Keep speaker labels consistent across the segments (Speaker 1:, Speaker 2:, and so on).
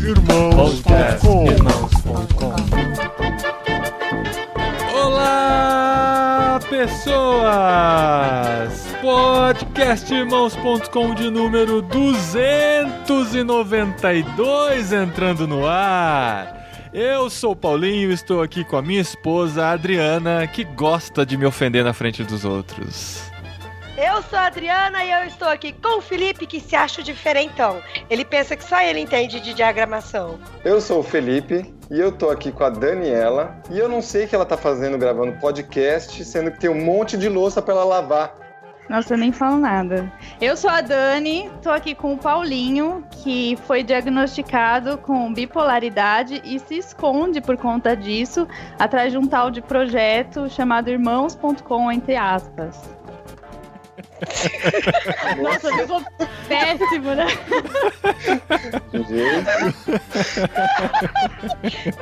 Speaker 1: Irmãos.com. Olá, pessoas! Podcastirmãos.com de número 292 entrando no ar. Eu sou o Paulinho e estou aqui com a minha esposa, a Adriana, que gosta de me ofender na frente dos outros.
Speaker 2: Eu sou a Adriana e eu estou aqui com o Felipe, que se acha diferentão. Ele pensa que só ele entende de diagramação.
Speaker 3: Eu sou o Felipe e eu tô aqui com a Daniela e eu não sei o que ela tá fazendo gravando podcast, sendo que tem um monte de louça pra ela lavar.
Speaker 4: Nossa, eu nem falo nada. Eu sou a Dani, tô aqui com o Paulinho, que foi diagnosticado com bipolaridade e se esconde por conta disso, atrás de um tal de projeto chamado Irmãos.com, entre aspas. Nossa, ficou péssimo, né?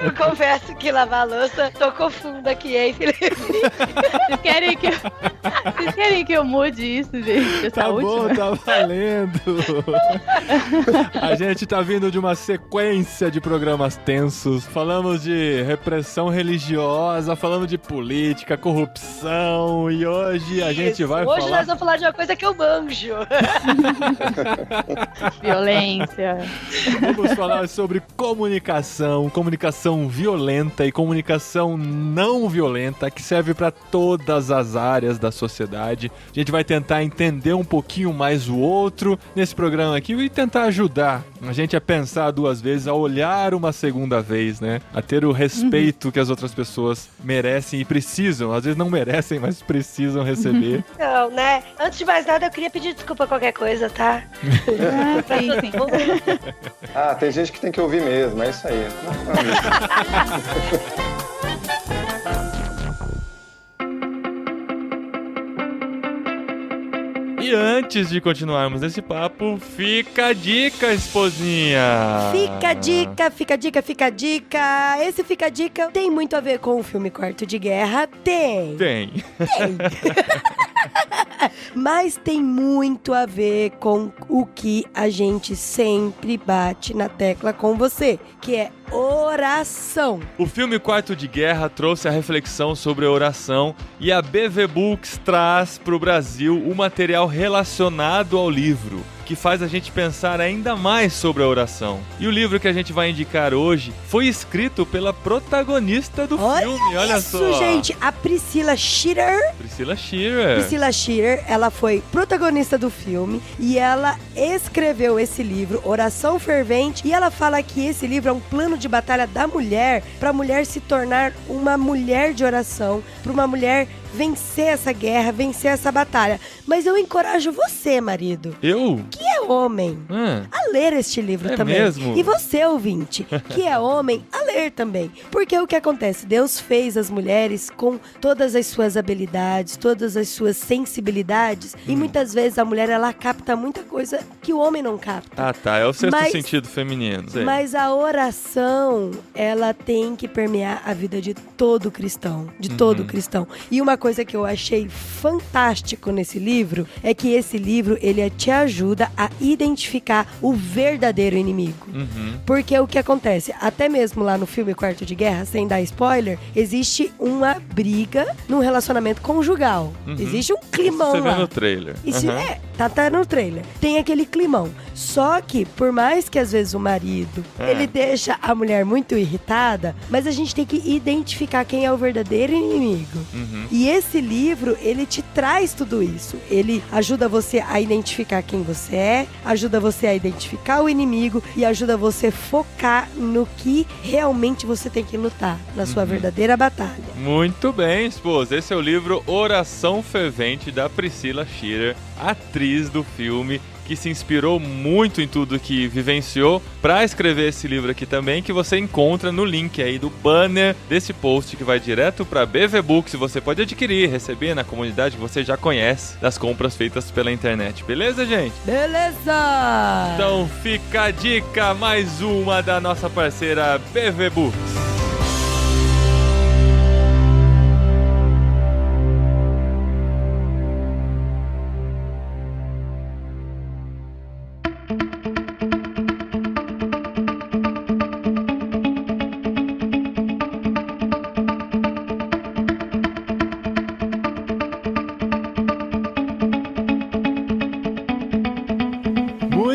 Speaker 2: Eu confesso que lavar a louça tocou fundo aqui, hein, Felipe?
Speaker 4: Vocês querem que eu mude isso, gente? Essa
Speaker 1: Tá
Speaker 4: última?
Speaker 1: bom, tá valendo. A gente tá vindo de uma sequência de programas tensos. Falamos de repressão religiosa, falamos de política, corrupção e hoje a gente vai falar...
Speaker 2: Hoje nós vamos falar de uma coisa que eu manjo.
Speaker 4: Violência.
Speaker 1: Vamos falar sobre comunicação violenta e comunicação não violenta, que serve para todas as áreas da sociedade. A gente vai tentar entender um pouquinho mais o outro nesse programa aqui e tentar ajudar a gente a pensar duas vezes, a olhar uma segunda vez, né? A ter o respeito que as outras pessoas merecem e precisam. Às vezes não merecem, mas precisam receber.
Speaker 2: Não, né? Antes de mais nada, eu queria pedir desculpa a qualquer coisa, tá?
Speaker 4: Sim.
Speaker 3: Ah, tem gente que tem que ouvir mesmo, é isso aí.
Speaker 1: E antes de continuarmos nesse papo, fica a dica, esposinha!
Speaker 2: Fica a dica. Esse Fica a Dica tem muito a ver com o filme Quarto de Guerra? Tem. Mas tem muito a ver com o que a gente sempre bate na tecla com você, que é oração.
Speaker 1: O filme Quarto de Guerra trouxe a reflexão sobre a oração e a BV Books traz para o Brasil o material relacionado ao livro, que faz a gente pensar ainda mais sobre a oração. E o livro que a gente vai indicar hoje foi escrito pela protagonista do filme, olha só.
Speaker 2: Isso, gente, a Priscilla Shirer.
Speaker 1: Priscilla Shirer,
Speaker 2: ela foi protagonista do filme e ela escreveu esse livro, Oração Fervente, e ela fala que esse livro é um plano de batalha da mulher, para a mulher se tornar uma mulher de oração, para uma mulher vencer essa guerra, vencer essa batalha. Mas eu encorajo você, marido.
Speaker 1: Eu?
Speaker 2: Que é homem, a ler este livro também.
Speaker 1: Mesmo?
Speaker 2: E você, ouvinte, que é homem, a ler também. Porque o que acontece? Deus fez as mulheres com todas as suas habilidades, todas as suas sensibilidades. E muitas vezes a mulher, ela capta muita coisa que o homem não capta.
Speaker 1: Ah, tá. É o sexto sentido feminino. Sei.
Speaker 2: Mas a oração, ela tem que permear a vida de todo cristão. De todo cristão. E uma coisa que eu achei fantástico nesse livro é que esse livro, ele te ajuda a identificar o verdadeiro inimigo. Porque o que acontece? Até mesmo lá no filme Quarto de Guerra, sem dar spoiler, existe uma briga num relacionamento conjugal. Existe um climão
Speaker 1: Você
Speaker 2: lá.
Speaker 1: vê no trailer.
Speaker 2: Isso tá no trailer. Tem aquele climão. Só que, por mais que às vezes o marido, ele deixa a mulher muito irritada, mas a gente tem que identificar quem é o verdadeiro inimigo. E esse livro, ele te traz tudo isso. Ele ajuda você a identificar quem você é, ajuda você a identificar o inimigo e ajuda você a focar no que realmente você tem que lutar, na sua verdadeira batalha.
Speaker 1: Muito bem, esposa. Esse é o livro Oração Fervente, da Priscilla Shirer, atriz do filme, que se inspirou muito em tudo que vivenciou para escrever esse livro aqui também, que você encontra no link aí do banner desse post que vai direto para BV Books. Você pode adquirir, receber na comunidade que você já conhece das compras feitas pela internet. Beleza, gente?
Speaker 2: Beleza!
Speaker 1: Então fica a dica, mais uma da nossa parceira BV Books.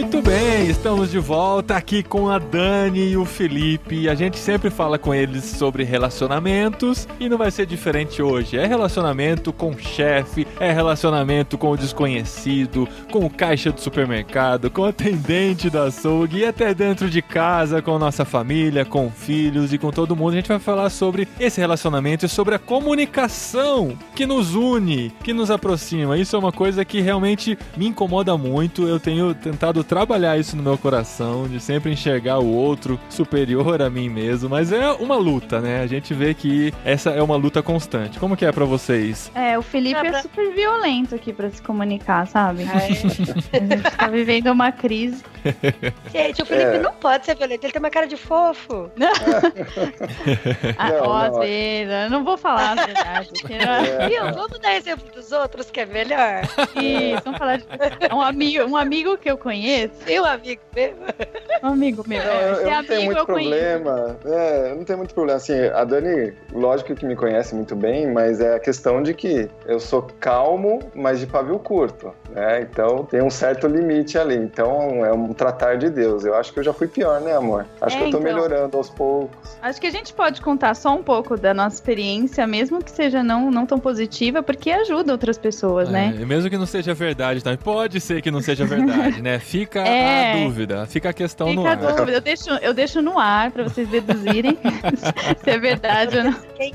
Speaker 1: Muito bem, estamos de volta aqui com a Dani e o Felipe. A gente sempre fala com eles sobre relacionamentos e não vai ser diferente hoje. É relacionamento com o chefe, é relacionamento com o desconhecido, com o caixa do supermercado, com o atendente da açougue e até dentro de casa, com nossa família, com filhos e com todo mundo. A gente vai falar sobre esse relacionamento e sobre a comunicação que nos une, que nos aproxima. Isso é uma coisa que realmente me incomoda muito. Eu tenho tentado trabalhar isso no meu coração, de sempre enxergar o outro superior a mim mesmo, mas é uma luta, né? A gente vê que essa é uma luta constante. Como que é pra vocês?
Speaker 4: O Felipe é super violento aqui pra se comunicar, sabe? A gente tá vivendo uma crise.
Speaker 2: Gente, o Felipe não pode ser violento, ele tem uma cara de fofo.
Speaker 4: Eu não vou falar a verdade.
Speaker 2: Viu? Vamos dar exemplo dos outros, que é melhor.
Speaker 4: Isso, vamos falar de um amigo que eu conheço.
Speaker 2: E um amigo mesmo?
Speaker 4: Um amigo meu.
Speaker 3: Eu não tenho muito problema. Eu não tenho muito problema. Assim, a Dani, lógico que me conhece muito bem, mas é a questão de que eu sou calmo, mas de pavio curto, né? Então tem um certo limite ali. Então é um tratar de Deus. Eu acho que eu já fui pior, né, amor? Acho que eu tô melhorando aos poucos.
Speaker 4: Acho que a gente pode contar só um pouco da nossa experiência, mesmo que seja não tão positiva, porque ajuda outras pessoas, né?
Speaker 1: Mesmo que não seja verdade, tá? Pode ser que não seja verdade, né? Fica a dúvida, fica a questão no ar.
Speaker 4: Fica a dúvida, eu deixo no ar pra vocês deduzirem se é verdade ou não.
Speaker 2: Quem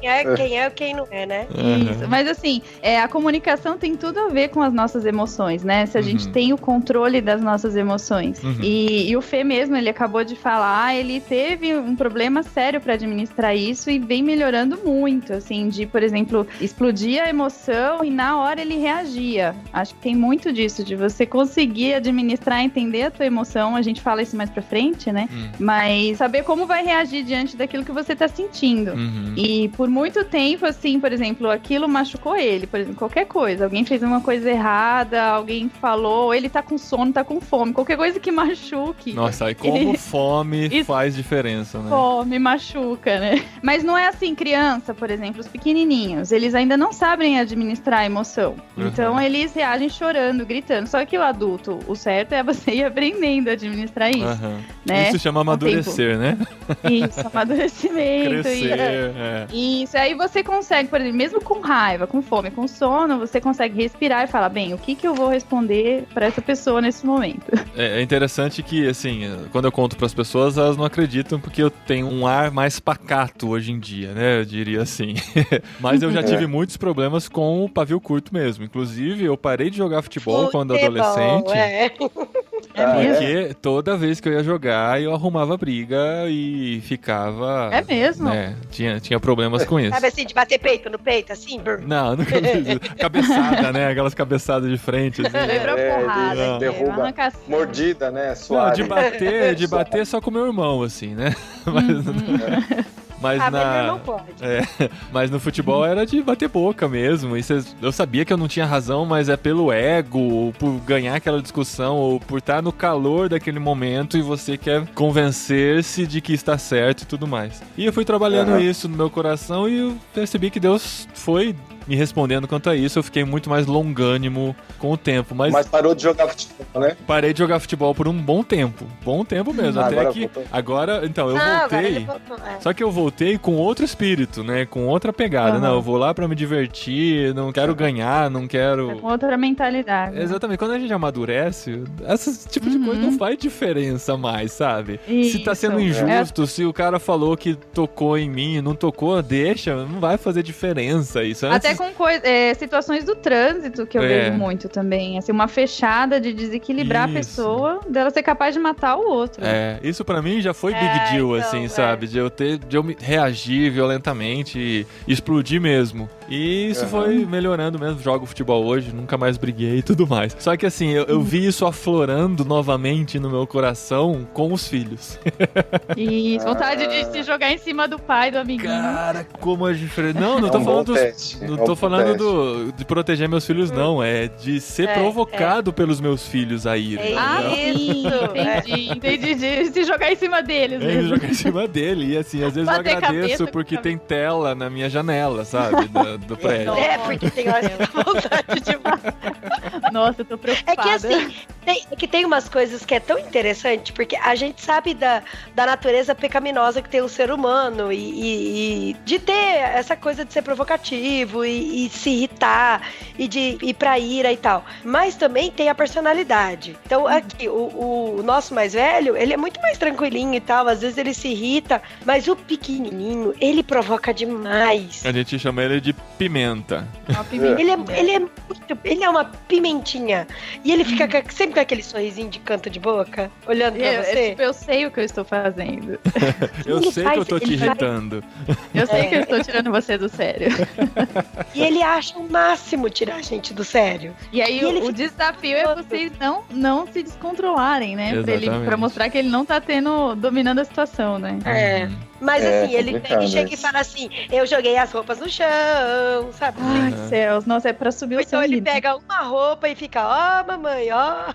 Speaker 2: é ou quem não é, né?
Speaker 4: Isso, mas assim, a comunicação tem tudo a ver com as nossas emoções, né? Se a gente tem o controle das nossas emoções. E o Fê mesmo, ele acabou de falar, ele teve um problema sério pra administrar isso e vem melhorando muito, assim, de, por exemplo, explodir a emoção e na hora ele reagia. Acho que tem muito disso, de você conseguir administrar, entender a tua emoção, a gente fala isso mais pra frente, né? Mas saber como vai reagir diante daquilo que você tá sentindo. E por muito tempo, assim, por exemplo, aquilo machucou ele, por exemplo, qualquer coisa, alguém fez uma coisa errada, alguém falou, ele tá com sono, tá com fome, qualquer coisa que machuque.
Speaker 1: Nossa, aí como fome faz diferença, né?
Speaker 4: Fome machuca, né? Mas não é assim, criança, por exemplo, os pequenininhos, eles ainda não sabem administrar a emoção. Então eles reagem chorando, gritando. Só que o adulto, o certo é você ir aprendendo a administrar isso. Né?
Speaker 1: Isso chama amadurecer, né?
Speaker 4: Isso, amadurecimento.
Speaker 1: Crescer,
Speaker 4: Isso, aí você consegue, por exemplo, mesmo com raiva, com fome, com sono, você consegue respirar e falar, bem, o que eu vou responder pra essa pessoa nesse momento?
Speaker 1: É interessante que, assim, quando eu conto pras pessoas, elas não acreditam porque eu tenho um ar mais pacato hoje em dia, né? Eu diria assim. Mas eu já tive muitos problemas com o pavio curto mesmo. Inclusive, eu parei de jogar futebol quando adolescente. Porque toda vez que eu ia jogar, eu arrumava briga e ficava...
Speaker 4: É mesmo?
Speaker 1: Né, tinha problemas com isso.
Speaker 2: Sabe assim, de bater peito no peito, assim?
Speaker 1: Não, nunca fiz isso. Cabeçada, né? Aquelas cabeçadas de frente, assim.
Speaker 4: Lembra porrada.
Speaker 3: Derruba, mordida, né? Suave.
Speaker 1: Não, de bater só com meu irmão, assim, né? Mas
Speaker 2: meu irmão pode.
Speaker 1: Mas no futebol era de bater boca mesmo. Eu sabia que eu não tinha razão, mas é pelo ego, ou por ganhar aquela discussão, ou por estar no calor daquele momento e você quer convencer-se de que está certo e tudo mais. E eu fui trabalhando isso no meu coração e eu percebi que Deus foi me respondendo quanto a isso. Eu fiquei muito mais longânimo com o tempo. Mas
Speaker 3: parou de jogar futebol, né?
Speaker 1: Parei de jogar futebol por um bom tempo. Bom tempo mesmo. Até
Speaker 3: agora
Speaker 1: que
Speaker 3: voltou.
Speaker 1: agora, então, eu voltei. Só que eu voltei com outro espírito, né? Com outra pegada. Não, eu vou lá pra me divertir, não quero ganhar, não quero...
Speaker 4: Com outra mentalidade.
Speaker 1: Exatamente. Quando a gente amadurece, esse tipo de coisa não faz diferença mais, sabe?
Speaker 4: Isso.
Speaker 1: Se tá sendo injusto, se o cara falou que tocou em mim e não tocou, deixa, não vai fazer diferença isso.
Speaker 4: Até com situações do trânsito que eu vejo muito também. Assim, uma fechada de desequilibrar a pessoa, dela ser capaz de matar o outro.
Speaker 1: Isso pra mim já foi big deal, então, assim, sabe? De eu reagir violentamente e explodir mesmo. E isso foi melhorando mesmo. Jogo futebol hoje, nunca mais briguei e tudo mais. Só que assim, eu vi isso aflorando novamente no meu coração com os filhos.
Speaker 4: Isso, vontade de se jogar em cima do pai, do amiguinho.
Speaker 1: Cara, como é diferente. Não tô falando tô falando de proteger meus filhos, não. É de ser provocado pelos meus filhos a ir.
Speaker 4: Entendi. De se jogar em cima deles.
Speaker 1: De jogar em cima dele. E assim, às vezes eu agradeço porque tem tela na minha janela, sabe? Do prédio.
Speaker 2: Porque tem hora que dá vontade de
Speaker 4: Nossa, eu tô preocupada.
Speaker 2: É que assim, tem umas coisas que é tão interessante, porque a gente sabe da natureza pecaminosa que tem o ser humano e de ter essa coisa de ser provocativo e se irritar e de ir pra ira e tal. Mas também tem a personalidade. Então aqui, o nosso mais velho, ele é muito mais tranquilinho e tal, às vezes ele se irrita, mas o pequenininho, ele provoca demais.
Speaker 1: A gente chama ele de pimenta.
Speaker 4: Uma pimenta.
Speaker 2: Ele é uma pimentinha. E ele fica sempre com aquele sorrisinho de canto de boca, olhando pra você.
Speaker 4: Eu sei o que eu estou fazendo.
Speaker 1: Eu sei que eu tô te irritando.
Speaker 4: Eu sei que eu estou tirando você do sério.
Speaker 2: E ele acha o máximo tirar a gente do sério.
Speaker 4: E aí o desafio é vocês não se descontrolarem, né? Pra mostrar que ele não tá dominando a situação, né?
Speaker 2: Mas assim, ele chega
Speaker 3: isso.
Speaker 2: e fala assim, eu joguei as roupas no chão, sabe?
Speaker 4: Ai, céus, nossa, é pra subir o
Speaker 2: Então
Speaker 4: sangue.
Speaker 2: ele pega uma roupa e fica, ó, mamãe, ó.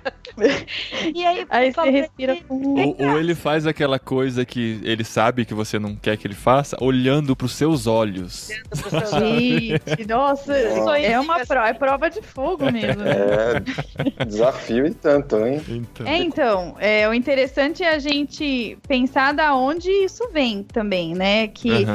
Speaker 2: E aí
Speaker 4: você respira fundo.
Speaker 1: Ou ele faz aquela coisa que ele sabe que você não quer que ele faça, olhando pros seus olhos.
Speaker 4: Gente, nossa, é prova de fogo mesmo.
Speaker 3: Desafio e tanto, hein?
Speaker 1: Então.
Speaker 4: O interessante é a gente pensar da onde isso vem também, né? Que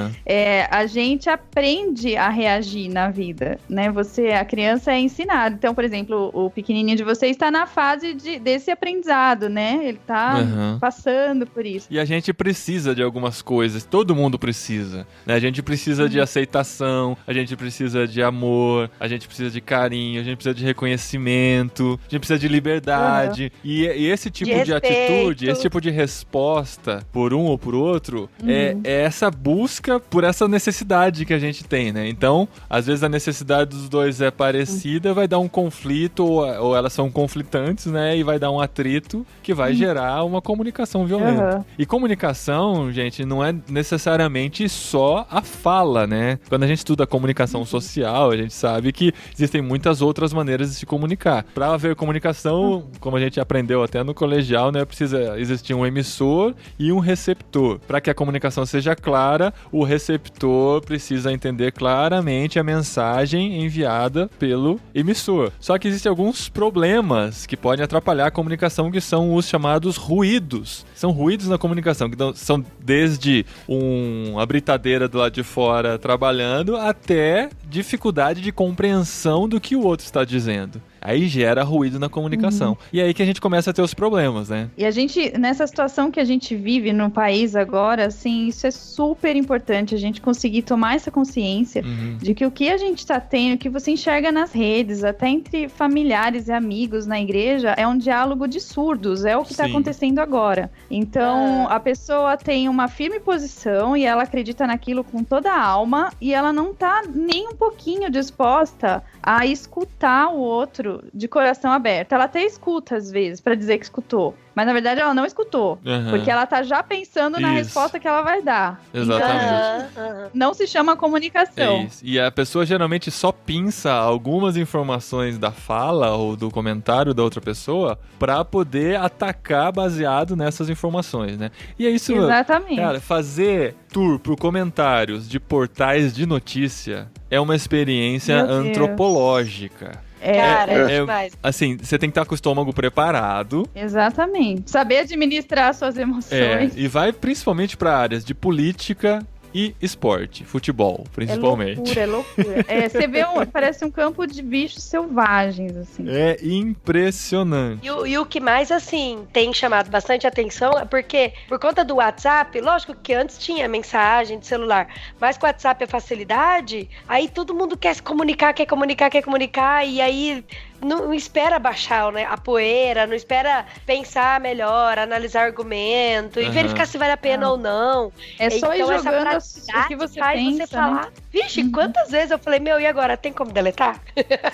Speaker 4: a gente aprende a reagir na vida, né? A criança é ensinada. Então, por exemplo, o pequenininho de vocês está na fase desse aprendizado, né? Ele tá passando por isso.
Speaker 1: E a gente precisa de algumas coisas, todo mundo precisa, né? A gente precisa de aceitação, a gente precisa de amor, a gente precisa de carinho, a gente precisa de reconhecimento, a gente precisa de liberdade. E esse tipo de atitude, esse tipo de resposta por um ou por outro, é essa busca por essa necessidade que a gente tem, né? Então, às vezes a necessidade dos dois é parecida, vai dar um conflito, ou elas são conflitantes, né? E vai dar um atrito que vai gerar uma comunicação violenta. E comunicação, gente, não é necessariamente só a fala, né? Quando a gente estuda comunicação social, a gente sabe que existem muitas outras maneiras de se comunicar. Para haver comunicação, como a gente aprendeu até no colegial, né? Precisa existir um emissor e um receptor. Para que a comunicação seja clara, o receptor precisa entender claramente a mensagem enviada pelo emissor. Só que existem alguns problemas que podem atrapalhar a comunicação, que são os chamados ruídos. São ruídos na comunicação, que são desde uma britadeira do lado de fora trabalhando até dificuldade de compreensão do que o outro está dizendo. Aí gera ruído na comunicação. E aí que a gente começa a ter os problemas, né?
Speaker 4: E a gente, nessa situação que a gente vive no país agora, assim, isso é super importante, a gente conseguir tomar essa consciência de que o que a gente tá tendo, o que você enxerga nas redes, até entre familiares e amigos na igreja, é um diálogo de surdos, é o que tá acontecendo agora. Então, a pessoa tem uma firme posição e ela acredita naquilo com toda a alma e ela não tá nem um pouquinho disposta a escutar o outro de coração aberto. Ela até escuta às vezes pra dizer que escutou, mas na verdade ela não escutou, porque ela tá já pensando na resposta que ela vai dar.
Speaker 1: Exatamente.
Speaker 4: Então, não se chama comunicação.
Speaker 1: E a pessoa geralmente só pinça algumas informações da fala ou do comentário da outra pessoa pra poder atacar baseado nessas informações, né? E é isso,
Speaker 4: exatamente.
Speaker 1: Cara, fazer tour por comentários de portais de notícia é uma experiência antropológica.
Speaker 2: É demais.
Speaker 1: Assim, você tem que estar com o estômago preparado.
Speaker 4: Exatamente. Saber administrar suas emoções.
Speaker 1: E vai principalmente para áreas de política e esporte, futebol, principalmente.
Speaker 4: É loucura. Você vê, parece um campo de bichos selvagens, assim.
Speaker 1: É impressionante.
Speaker 2: E o que mais, assim, tem chamado bastante atenção é porque, por conta do WhatsApp, lógico que antes tinha mensagem de celular, mas com o WhatsApp é facilidade, aí todo mundo quer se comunicar, quer comunicar, e aí não espera baixar, né, a poeira, não espera pensar melhor, analisar argumento e verificar se vale a pena ou não.
Speaker 4: É só ir
Speaker 2: então,
Speaker 4: jogando o que você pensa,
Speaker 2: você falar, né? Vixe, quantas vezes eu falei, e agora, tem como deletar?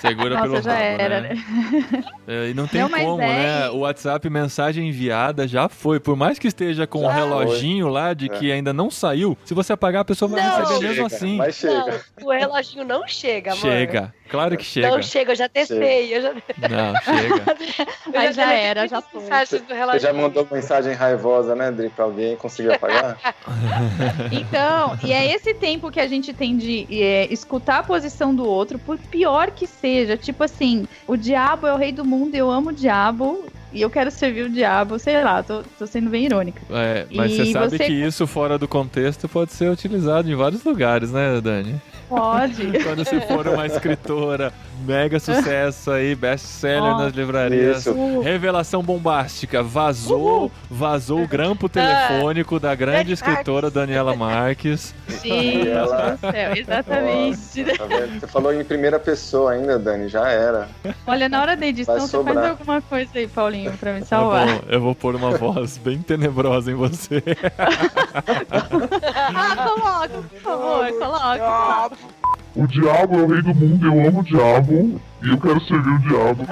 Speaker 1: Segura pelo
Speaker 4: já
Speaker 1: rabo,
Speaker 4: era, né?
Speaker 1: E não tem como, né? O WhatsApp, mensagem enviada, já foi. Por mais que esteja com um reloginho lá de que ainda não saiu, se você apagar, a pessoa vai receber mesmo assim.
Speaker 3: Mas chega.
Speaker 2: Não, o reloginho não chega, amor.
Speaker 1: Chega. Claro que chega.
Speaker 2: Não chega, eu já testei.
Speaker 1: Não, chega.
Speaker 4: Aí já era, já foi.
Speaker 3: Você já mandou mensagem raivosa, né, Dri, pra alguém e conseguiu apagar?
Speaker 4: Então, e é esse tempo que a gente tem de escutar a posição do outro, por pior que seja. Tipo assim, o diabo é o rei do mundo, eu amo o diabo. E eu quero servir o diabo, sei lá, tô sendo bem irônica.
Speaker 1: Mas você sabe que isso, fora do contexto, pode ser utilizado em vários lugares, né, Dani?
Speaker 4: Pode.
Speaker 1: Quando você for uma escritora mega sucesso aí, best-seller nas livrarias.
Speaker 3: Isso.
Speaker 1: Revelação bombástica. Vazou o grampo telefônico da grande escritora Daniela Marques.
Speaker 4: Gente
Speaker 3: ela...
Speaker 4: do céu, exatamente.
Speaker 3: Nossa, tá vendo? Você falou em primeira pessoa ainda, Dani, já era.
Speaker 4: Olha, na hora da edição, você faz alguma coisa aí, Paulinho, pra me salvar.
Speaker 1: Tá bom, eu vou pôr uma voz bem tenebrosa em você.
Speaker 4: Coloca, por favor, coloca.
Speaker 5: O diabo é o rei do mundo, eu amo o diabo e eu quero servir o diabo.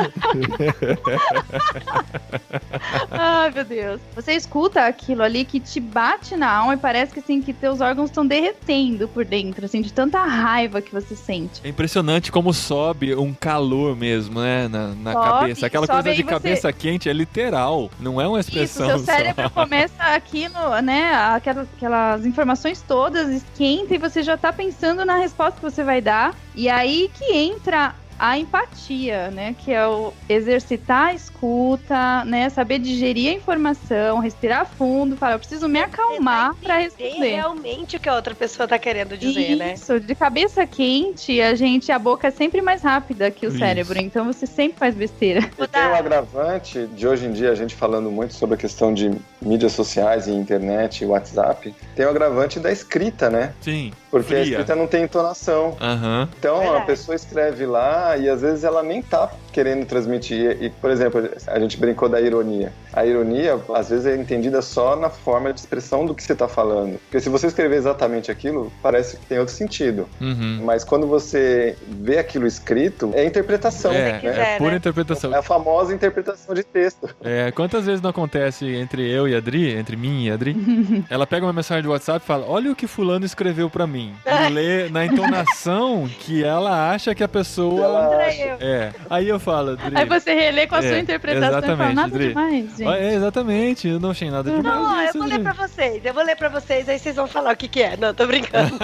Speaker 4: Ai, meu Deus. Você escuta aquilo ali que te bate na alma e parece que, assim, que teus órgãos estão derretendo por dentro, assim, de tanta raiva que você sente.
Speaker 1: É impressionante como sobe um calor mesmo, né, na
Speaker 4: Sobe,
Speaker 1: cabeça. Aquela coisa de
Speaker 4: você...
Speaker 1: cabeça quente é literal, não é uma expressão
Speaker 4: Isso, seu cérebro
Speaker 1: só.
Speaker 4: começa aquilo, né, aquelas informações todas esquenta e você já tá pensando na resposta que você vai dar. E aí que entra a empatia, né, que é o exercitar a escuta, né, saber digerir a informação, respirar fundo, falar, eu preciso me acalmar para responder.
Speaker 2: Realmente o que a outra pessoa tá querendo dizer, né?
Speaker 4: Isso, de cabeça quente, a boca é sempre mais rápida que o cérebro, então você sempre faz besteira.
Speaker 3: E tem um agravante de hoje em dia, a gente falando muito sobre a questão de mídias sociais e internet e WhatsApp, tem o agravante da escrita, né?
Speaker 1: Sim.
Speaker 3: Porque
Speaker 1: fria.
Speaker 3: a escrita não tem entonação.
Speaker 1: Uhum.
Speaker 3: Então
Speaker 2: Verdade.
Speaker 3: a pessoa escreve lá e às vezes ela nem tá querendo transmitir. E, por exemplo, a gente brincou da ironia. A ironia, às vezes, é entendida só na forma de expressão do que você tá falando. Porque se você escrever exatamente aquilo, parece que tem outro sentido.
Speaker 1: Uhum.
Speaker 3: Mas quando você vê aquilo escrito, é interpretação.
Speaker 1: É pura interpretação.
Speaker 3: É a famosa interpretação de texto.
Speaker 1: Quantas vezes não acontece entre eu e a Adri, entre mim e a Adri? Ela pega uma mensagem do WhatsApp e fala, olha o que fulano escreveu pra mim. E lê na entonação que ela acha que a pessoa... Aí eu falo, Adri...
Speaker 4: Aí você relê com a sua interpretação e fala, nada
Speaker 1: Adri.
Speaker 4: demais, gente.
Speaker 1: Exatamente, eu não achei nada demais.
Speaker 2: Não,
Speaker 1: disso,
Speaker 2: eu vou ler
Speaker 1: Adri.
Speaker 2: pra vocês, aí vocês vão falar o que é. Não, tô brincando.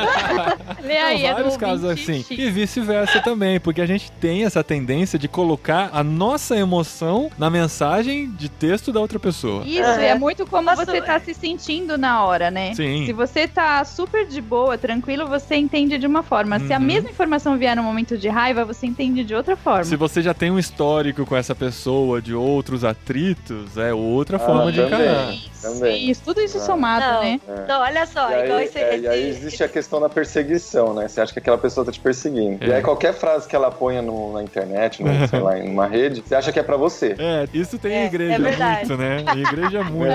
Speaker 4: Lê aí,
Speaker 1: Não, vários casos assim. E vice-versa também, porque a gente tem essa tendência de colocar a nossa emoção na mensagem de texto da outra pessoa.
Speaker 4: Isso, é muito como você tá se sentindo na hora, né?
Speaker 1: Sim.
Speaker 4: Se você tá super de boa, tranquilo, você entende de uma forma. Se a mesma informação vier no momento de raiva, você entende de outra forma.
Speaker 1: Se você já tem um histórico com essa pessoa de outros atritos, é outra forma de encarar.
Speaker 4: Isso, tudo isso somado, né?
Speaker 2: Não, olha só.
Speaker 3: E aí existe a questão da perseguição, né? Você acha que aquela pessoa tá te perseguindo. E aí qualquer frase que ela ponha na internet, sei lá, em uma rede, você acha que é pra você.
Speaker 1: Isso tem em igreja muito, né? Em igreja muito.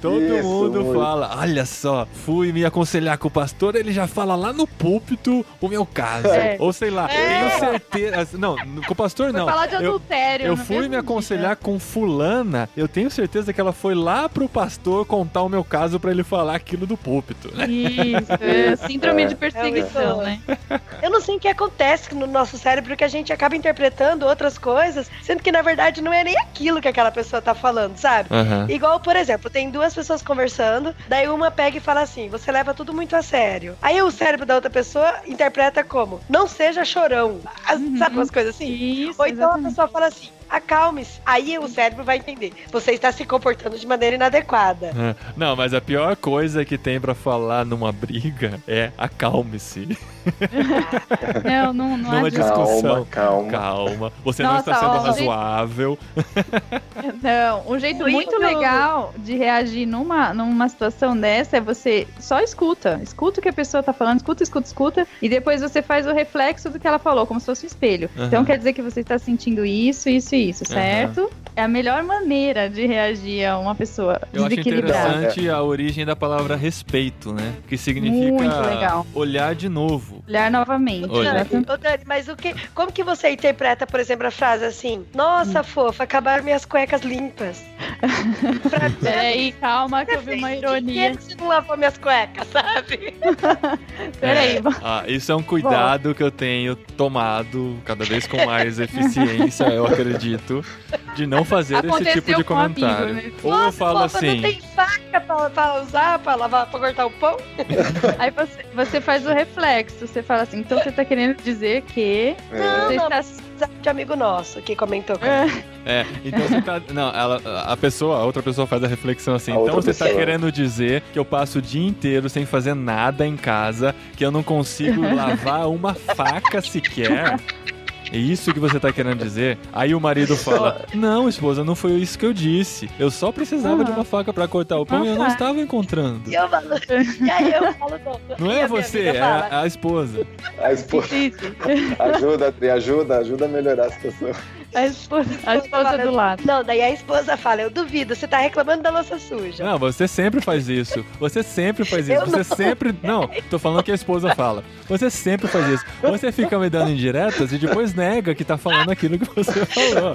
Speaker 1: Todo mundo fala, olha só, fui me aconselhar com o pastor, ele já fala lá no púlpito o meu caso. Ou sei lá, tenho certeza... Não, com o pastor não.
Speaker 4: Foi falar de adultério.
Speaker 1: Eu fui me aconselhar com fulana, eu tenho certeza que ela foi lá pro pastor contar o meu caso pra ele falar aquilo do púlpito.
Speaker 4: Isso, síndrome de perseguição, né?
Speaker 2: Eu não sei o que acontece no nosso cérebro, que a gente acaba interpretando outras coisas, sendo que na verdade não é nem aquilo que aquela pessoa tá falando, sabe? Igual, por exemplo, tem duas pessoas conversando, daí uma pega e fala assim, você leva tudo muito a sério. Aí o cérebro da outra pessoa interpreta como, não seja chorão. Sabe umas coisas assim?
Speaker 4: Isso,
Speaker 2: ou então
Speaker 4: exatamente.
Speaker 2: a pessoa fala assim, acalme-se. Aí o cérebro vai entender, você está se comportando de maneira inadequada.
Speaker 1: Não, mas a pior coisa que tem pra falar numa briga é acalme-se.
Speaker 4: Não
Speaker 1: Numa discussão.
Speaker 3: Calma.
Speaker 1: Você não está sendo razoável.
Speaker 4: Não, um jeito muito legal de reagir numa situação dessa é você só escuta o que a pessoa tá falando, escuta, e depois você faz o reflexo do que ela falou, como se fosse um espelho. Então quer dizer que você está sentindo isso, certo? É a melhor maneira de reagir a uma pessoa
Speaker 1: Eu acho
Speaker 4: desequilibrada.
Speaker 1: interessante a origem da palavra respeito, né? Que significa
Speaker 4: Muito legal.
Speaker 1: olhar de novo.
Speaker 4: Olhar novamente.
Speaker 2: Dani, mas como que você interpreta, por exemplo, a frase assim, nossa, fofa, acabaram minhas cuecas limpas?
Speaker 4: Peraí, calma que eu vi uma ironia.
Speaker 2: Por que você não lavou minhas cuecas, sabe?
Speaker 4: Peraí,
Speaker 1: Isso é um cuidado que eu tenho tomado cada vez com mais eficiência, eu acredito, de não fazer esse
Speaker 4: Aconteceu
Speaker 1: tipo de
Speaker 4: com um amigo,
Speaker 1: comentário.
Speaker 4: né?
Speaker 1: Ou eu falo
Speaker 2: Nossa,
Speaker 1: assim...
Speaker 2: não tem faca pra usar, pra lavar, pra cortar o pão?
Speaker 4: Aí você faz o reflexo, você fala assim, então você tá querendo dizer que
Speaker 2: Não,
Speaker 4: você
Speaker 2: não,
Speaker 4: está...
Speaker 2: de amigo nosso que comentou.
Speaker 1: Então você tá... Não, a outra pessoa faz a reflexão assim.
Speaker 3: A
Speaker 1: Então
Speaker 3: outra
Speaker 1: você tá
Speaker 3: pessoa.
Speaker 1: querendo dizer que eu passo o dia inteiro sem fazer nada em casa, que eu não consigo lavar uma faca sequer? É isso que você tá querendo dizer? Aí o marido fala, não, esposa, não foi isso que eu disse. Eu só precisava de uma faca pra cortar o pão e eu não estava encontrando.
Speaker 2: E aí eu falo,
Speaker 1: Não
Speaker 2: e
Speaker 1: é
Speaker 2: a minha
Speaker 1: você,
Speaker 2: amiga
Speaker 1: é
Speaker 2: fala,
Speaker 1: a esposa.
Speaker 3: A esposa ajuda, Adri, ajuda a melhorar a situação.
Speaker 4: A esposa do lado.
Speaker 2: Não, daí a esposa fala, eu duvido, você tá reclamando da louça suja.
Speaker 1: Não, você sempre faz isso. Você sempre faz isso.
Speaker 2: Eu
Speaker 1: Você
Speaker 2: não.
Speaker 1: sempre... Não, tô falando que a esposa fala. Você sempre faz isso. Você fica me dando indiretas e depois nega que tá falando aquilo que você falou.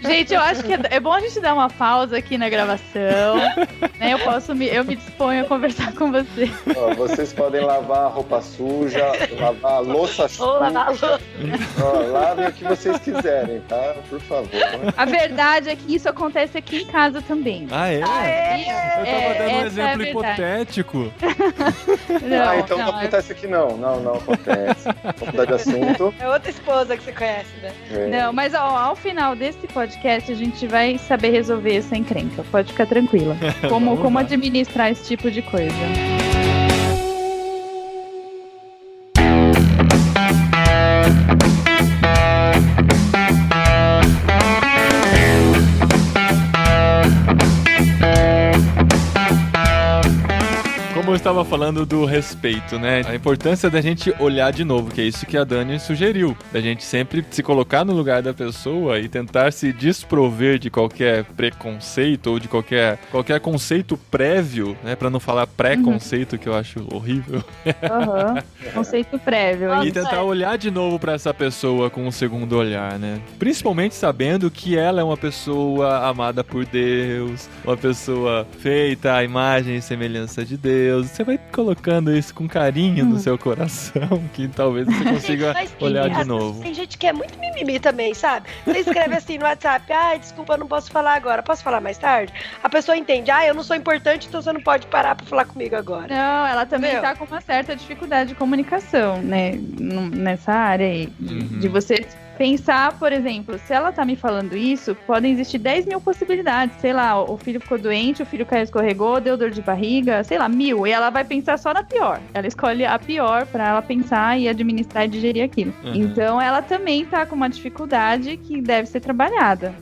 Speaker 4: Gente, eu acho que é bom a gente dar uma pausa aqui na gravação, né? Eu me disponho a conversar com você.
Speaker 3: Ó, vocês podem lavar a roupa suja, lavar a louça
Speaker 2: Ou
Speaker 3: suja.
Speaker 2: lavar a louça.
Speaker 3: Ó, lavem o que vocês quiserem, tá? Por favor.
Speaker 4: A verdade é que isso acontece aqui em casa também.
Speaker 1: Ah, é? Eu tava dando um
Speaker 4: essa é a
Speaker 1: exemplo
Speaker 4: verdade.
Speaker 1: hipotético.
Speaker 3: Então não acontece aqui não. Não acontece. Vamos mudar de assunto.
Speaker 2: É outra esposa que você conhece, né?
Speaker 4: Não, mas ao final desse podcast a gente vai saber resolver essa encrenca. Pode ficar tranquila. Como administrar esse tipo de coisa.
Speaker 1: Como eu estava falando do respeito, né? A importância da gente olhar de novo, que é isso que a Dani sugeriu. Da gente sempre se colocar no lugar da pessoa e tentar se desprover de qualquer preconceito ou de qualquer conceito prévio, né? Pra não falar pré-conceito, que eu acho horrível.
Speaker 4: Conceito prévio.
Speaker 1: E tentar olhar de novo pra essa pessoa com um segundo olhar, né? Principalmente sabendo que ela é uma pessoa amada por Deus, uma pessoa feita à imagem e semelhança de Deus. Você vai colocando isso com carinho no seu coração, que talvez você consiga olhar de novo.
Speaker 2: Tem gente que é muito mimimi também, sabe? Você escreve assim no WhatsApp, desculpa, eu não posso falar agora, posso falar mais tarde? A pessoa entende, eu não sou importante, então você não pode parar pra falar comigo agora.
Speaker 4: Não, ela também tá com uma certa dificuldade de comunicação, né? Nessa área aí. De você pensar, por exemplo, se ela tá me falando isso, podem existir 10 mil possibilidades. Sei lá, o filho ficou doente, o filho caiu, escorregou, deu dor de barriga, sei lá, 1000. E ela vai pensar só na pior. Ela escolhe a pior pra ela pensar e administrar e digerir aquilo. Então, ela também tá com uma dificuldade que deve ser trabalhada.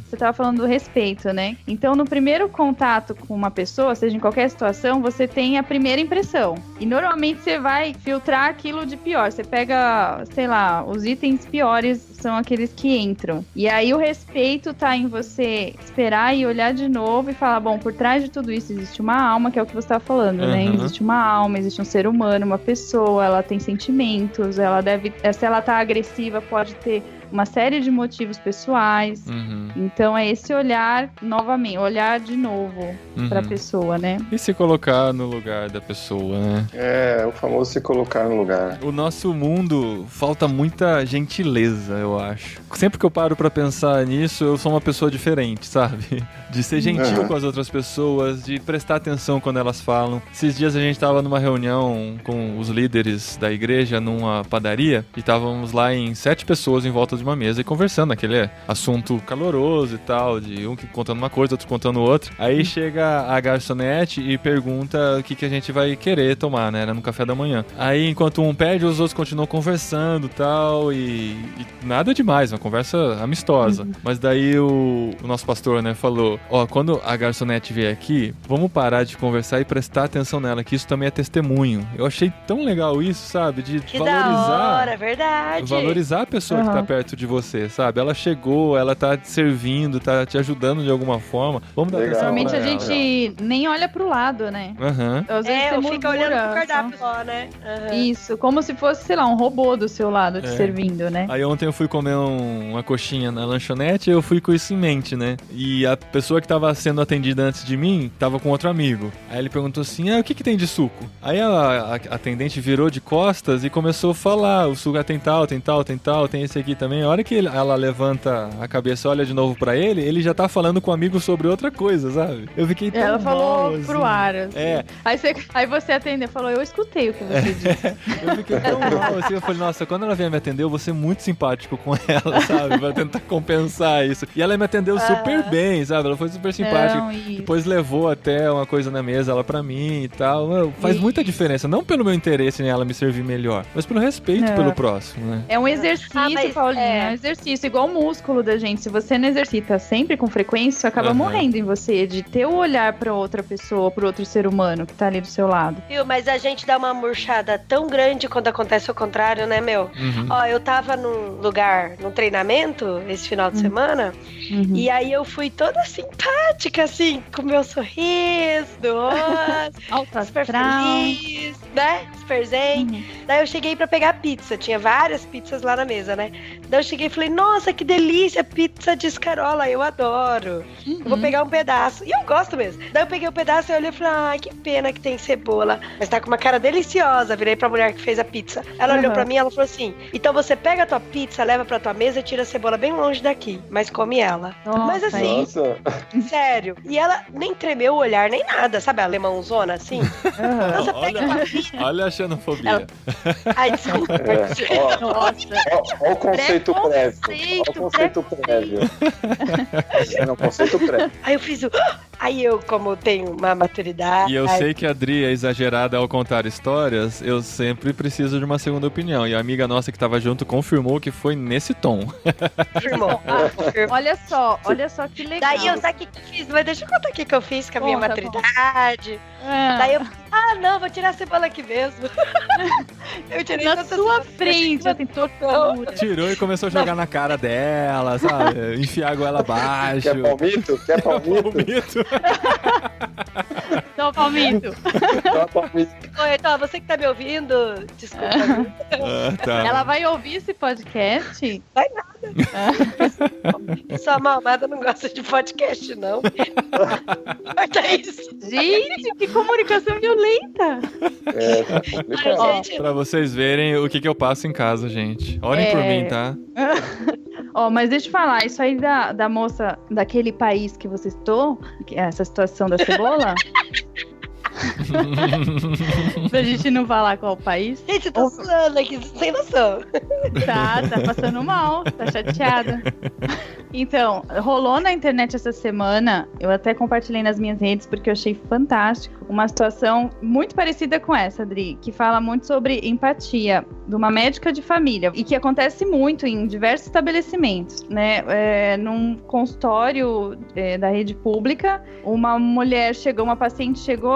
Speaker 4: Você tava falando do respeito, né? Então, no primeiro contato com uma pessoa, seja em qualquer situação, você tem a primeira impressão. E normalmente você vai filtrar aquilo de pior. Você pega, sei lá, os itens piores são aqueles que entram. E aí o respeito tá em você esperar e olhar de novo e falar, bom, por trás de tudo isso existe uma alma, que é o que você tá falando, né? Existe uma alma, existe um ser humano, uma pessoa, ela tem sentimentos, se ela tá agressiva, pode ter uma série de motivos pessoais. Então é esse olhar novamente, olhar de novo pra pessoa, né?
Speaker 1: E se colocar no lugar da pessoa, né?
Speaker 3: É, o famoso se colocar no lugar.
Speaker 1: O nosso mundo falta muita gentileza, eu acho. Sempre que eu paro pra pensar nisso, eu sou uma pessoa diferente, sabe? De ser gentil com as outras pessoas, de prestar atenção quando elas falam. Esses dias a gente tava numa reunião com os líderes da igreja numa padaria e estávamos lá em 7 pessoas em volta de uma mesa e conversando, aquele assunto caloroso e tal, de um contando uma coisa, outro contando outra. Aí chega a garçonete e pergunta o que a gente vai querer tomar, né? Era no café da manhã. Aí, enquanto um pede, os outros continuam conversando tal, e nada demais, uma conversa amistosa. Mas daí o nosso pastor, né, falou, Ó, quando a garçonete vier aqui, vamos parar de conversar e prestar atenção nela, que isso também é testemunho. Eu achei tão legal isso, sabe? De
Speaker 2: Que
Speaker 1: valorizar.
Speaker 2: da hora, verdade.
Speaker 1: Valorizar a pessoa que tá perto de você, sabe? Ela chegou, ela tá te servindo, tá te ajudando de alguma forma. Vamos dar atenção
Speaker 4: Normalmente
Speaker 1: pra
Speaker 4: a
Speaker 1: ela.
Speaker 4: gente nem olha pro lado, né?
Speaker 1: Aham.
Speaker 4: Às vezes você
Speaker 2: Eu fico
Speaker 4: murmura,
Speaker 2: olhando pro cardápio só, né?
Speaker 4: Isso, como se fosse, sei lá, um robô do seu lado te servindo, né?
Speaker 1: Aí ontem eu fui comer uma coxinha na lanchonete e eu fui com isso em mente, né? E a pessoa que tava sendo atendida antes de mim tava com outro amigo. Aí ele perguntou assim, o que tem de suco? Aí a atendente virou de costas e começou a falar, o suco tem tal, tem esse aqui também. A hora que ela levanta a cabeça e olha de novo pra ele já tá falando com o amigo sobre outra coisa, sabe? Eu fiquei tão
Speaker 4: Ela falou
Speaker 1: mal,
Speaker 4: pro
Speaker 1: assim.
Speaker 4: ar, assim. Aí você atendeu e falou, eu escutei o que você disse.
Speaker 1: Eu fiquei tão mal, assim, eu falei, nossa, quando ela vier me atender, eu vou ser muito simpático com ela, sabe? Pra tentar compensar isso. E ela me atendeu super bem, sabe? Ela foi super simpática.
Speaker 4: Não, isso.
Speaker 1: Depois levou até uma coisa na mesa, ela pra mim e tal. Faz muita diferença, não pelo meu interesse em ela me servir melhor, mas pelo respeito pelo próximo, né?
Speaker 4: É um exercício, Paulinho, é um exercício, igual o músculo da gente. Se você não exercita sempre com frequência, isso acaba morrendo em você, de ter o olhar pra outra pessoa, pro outro ser humano que tá ali do seu lado.
Speaker 2: Viu, mas a gente dá uma murchada tão grande quando acontece o contrário, né, meu? Ó, eu tava num treinamento esse final de semana, e aí eu fui toda simpática, assim, com meu sorriso do rosto, super feliz, né? Super zen. Daí eu cheguei pra pegar pizza, tinha várias pizzas lá na mesa, né? Daí eu cheguei e falei, nossa, que delícia, pizza de escarola, eu adoro. Eu vou pegar um pedaço. E eu gosto mesmo. Daí eu peguei o pedaço e olhei e falei, ai, que pena que tem cebola. Mas tá com uma cara deliciosa. Virei pra mulher que fez a pizza. Ela olhou pra mim e ela falou assim, então você pega a tua pizza, leva pra tua mesa e tira a cebola bem longe daqui, mas come ela.
Speaker 4: Nossa,
Speaker 2: mas assim, sério. E ela nem tremeu o olhar, nem nada, sabe a alemãozona assim? Então você pega uma pizza.
Speaker 1: Olha a xenofobia.
Speaker 2: Ai, desculpa.
Speaker 3: Olha o conceito prévio. Olha o conceito prévio. É um conceito prévio.
Speaker 2: Aí eu fiz o... Aí eu, como tenho uma maturidade...
Speaker 1: E eu sei que a Adri é exagerada ao contar histórias, eu sempre preciso de uma segunda opinião. E a amiga nossa que tava junto confirmou que foi nesse tom.
Speaker 2: Confirmou.
Speaker 4: Olha só que legal.
Speaker 2: Daí eu sabe o que fiz? Mas deixa eu contar o que eu fiz com a minha maturidade. Daí eu não, vou tirar a cebola aqui mesmo. Eu tirei
Speaker 4: na sua frente, assim, tortura.
Speaker 1: Tirou e começou a jogar na cara dela, sabe? Enfiar a goela abaixo.
Speaker 3: Quer palmito? Quer palmito?
Speaker 4: Então, palmito.
Speaker 2: Oi, então, você que tá me ouvindo, desculpa.
Speaker 1: Tá.
Speaker 4: Ela vai ouvir esse podcast?
Speaker 2: Vai nada. Sua malvada não gosta de podcast, não. Corta isso.
Speaker 4: Gente, que comunicação violenta.
Speaker 3: Tá complicado.
Speaker 2: Ai, gente,
Speaker 1: Pra vocês verem o que eu passo em casa, gente. Orem por mim, tá?
Speaker 4: Mas deixa eu falar, isso aí da moça daquele país que você citou, essa situação da cebola... Pra gente não falar qual país.
Speaker 2: Gente, eu tô suando aqui, sem noção.
Speaker 4: Tá passando mal, tá chateada. Então, rolou na internet essa semana, eu até compartilhei nas minhas redes porque eu achei fantástico, uma situação muito parecida com essa, Adri, que fala muito sobre empatia de uma médica de família e que acontece muito em diversos estabelecimentos, né? Num consultório da rede pública, uma paciente chegou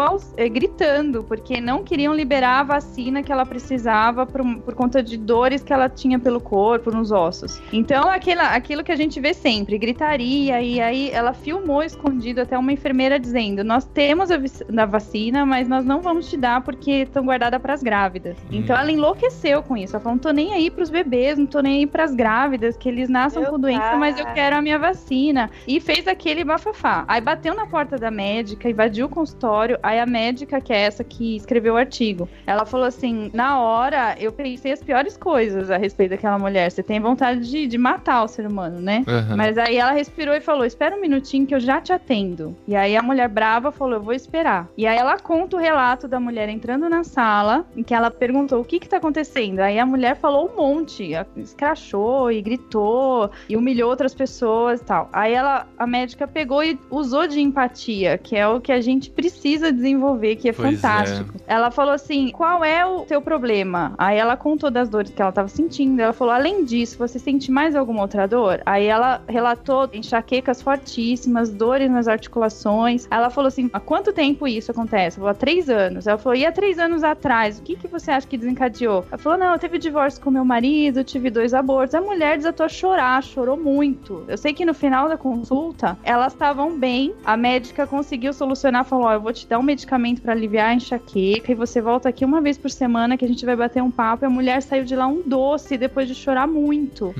Speaker 4: gritando porque não queriam liberar a vacina que ela precisava por conta de dores que ela tinha pelo corpo, nos ossos. Então, aquilo que a gente vê sempre, gritaria, e aí ela filmou escondido até uma enfermeira dizendo, nós temos a vacina, mas nós não vamos te dar porque estão guardadas para as grávidas. Então ela enlouqueceu com isso, ela falou, não tô nem aí pros bebês, não tô nem aí pras grávidas, que eles nasçam com doença, mas eu quero a minha vacina. E fez aquele bafafá. Aí bateu na porta da médica, invadiu o consultório, aí a médica, que é essa que escreveu o artigo, ela falou assim, na hora eu pensei as piores coisas a respeito daquela mulher, você tem vontade de matar o ser humano, né? Mas aí ela respirou e falou, espera um minutinho que eu já te atendo. E aí a mulher brava falou, eu vou esperar. E aí ela conta o relato da mulher entrando na sala, em que ela perguntou, o que tá acontecendo? Aí a mulher falou um monte, escrachou e gritou e humilhou outras pessoas e tal. Aí a médica pegou e usou de empatia, que é o que a gente precisa desenvolver, que é fantástico. Ela falou assim, qual é o teu problema? Aí ela contou das dores que ela tava sentindo, ela falou, além disso, você sente mais alguma outra dor? Aí ela relatou enxaquecas fortíssimas, dores nas articulações. Ela falou assim, há quanto tempo isso acontece? Ela falou, há 3 anos. Ela falou, e há 3 anos atrás, o que você acha que desencadeou? Ela falou, não, eu tive divórcio com meu marido, tive 2 abortos. A mulher desatou a chorar, chorou muito. Eu sei que no final da consulta, elas estavam bem, a médica conseguiu solucionar, falou, eu vou te dar um medicamento pra aliviar a enxaqueca e você volta aqui uma vez por semana que a gente vai bater um papo. E a mulher saiu de lá um doce depois de chorar muito.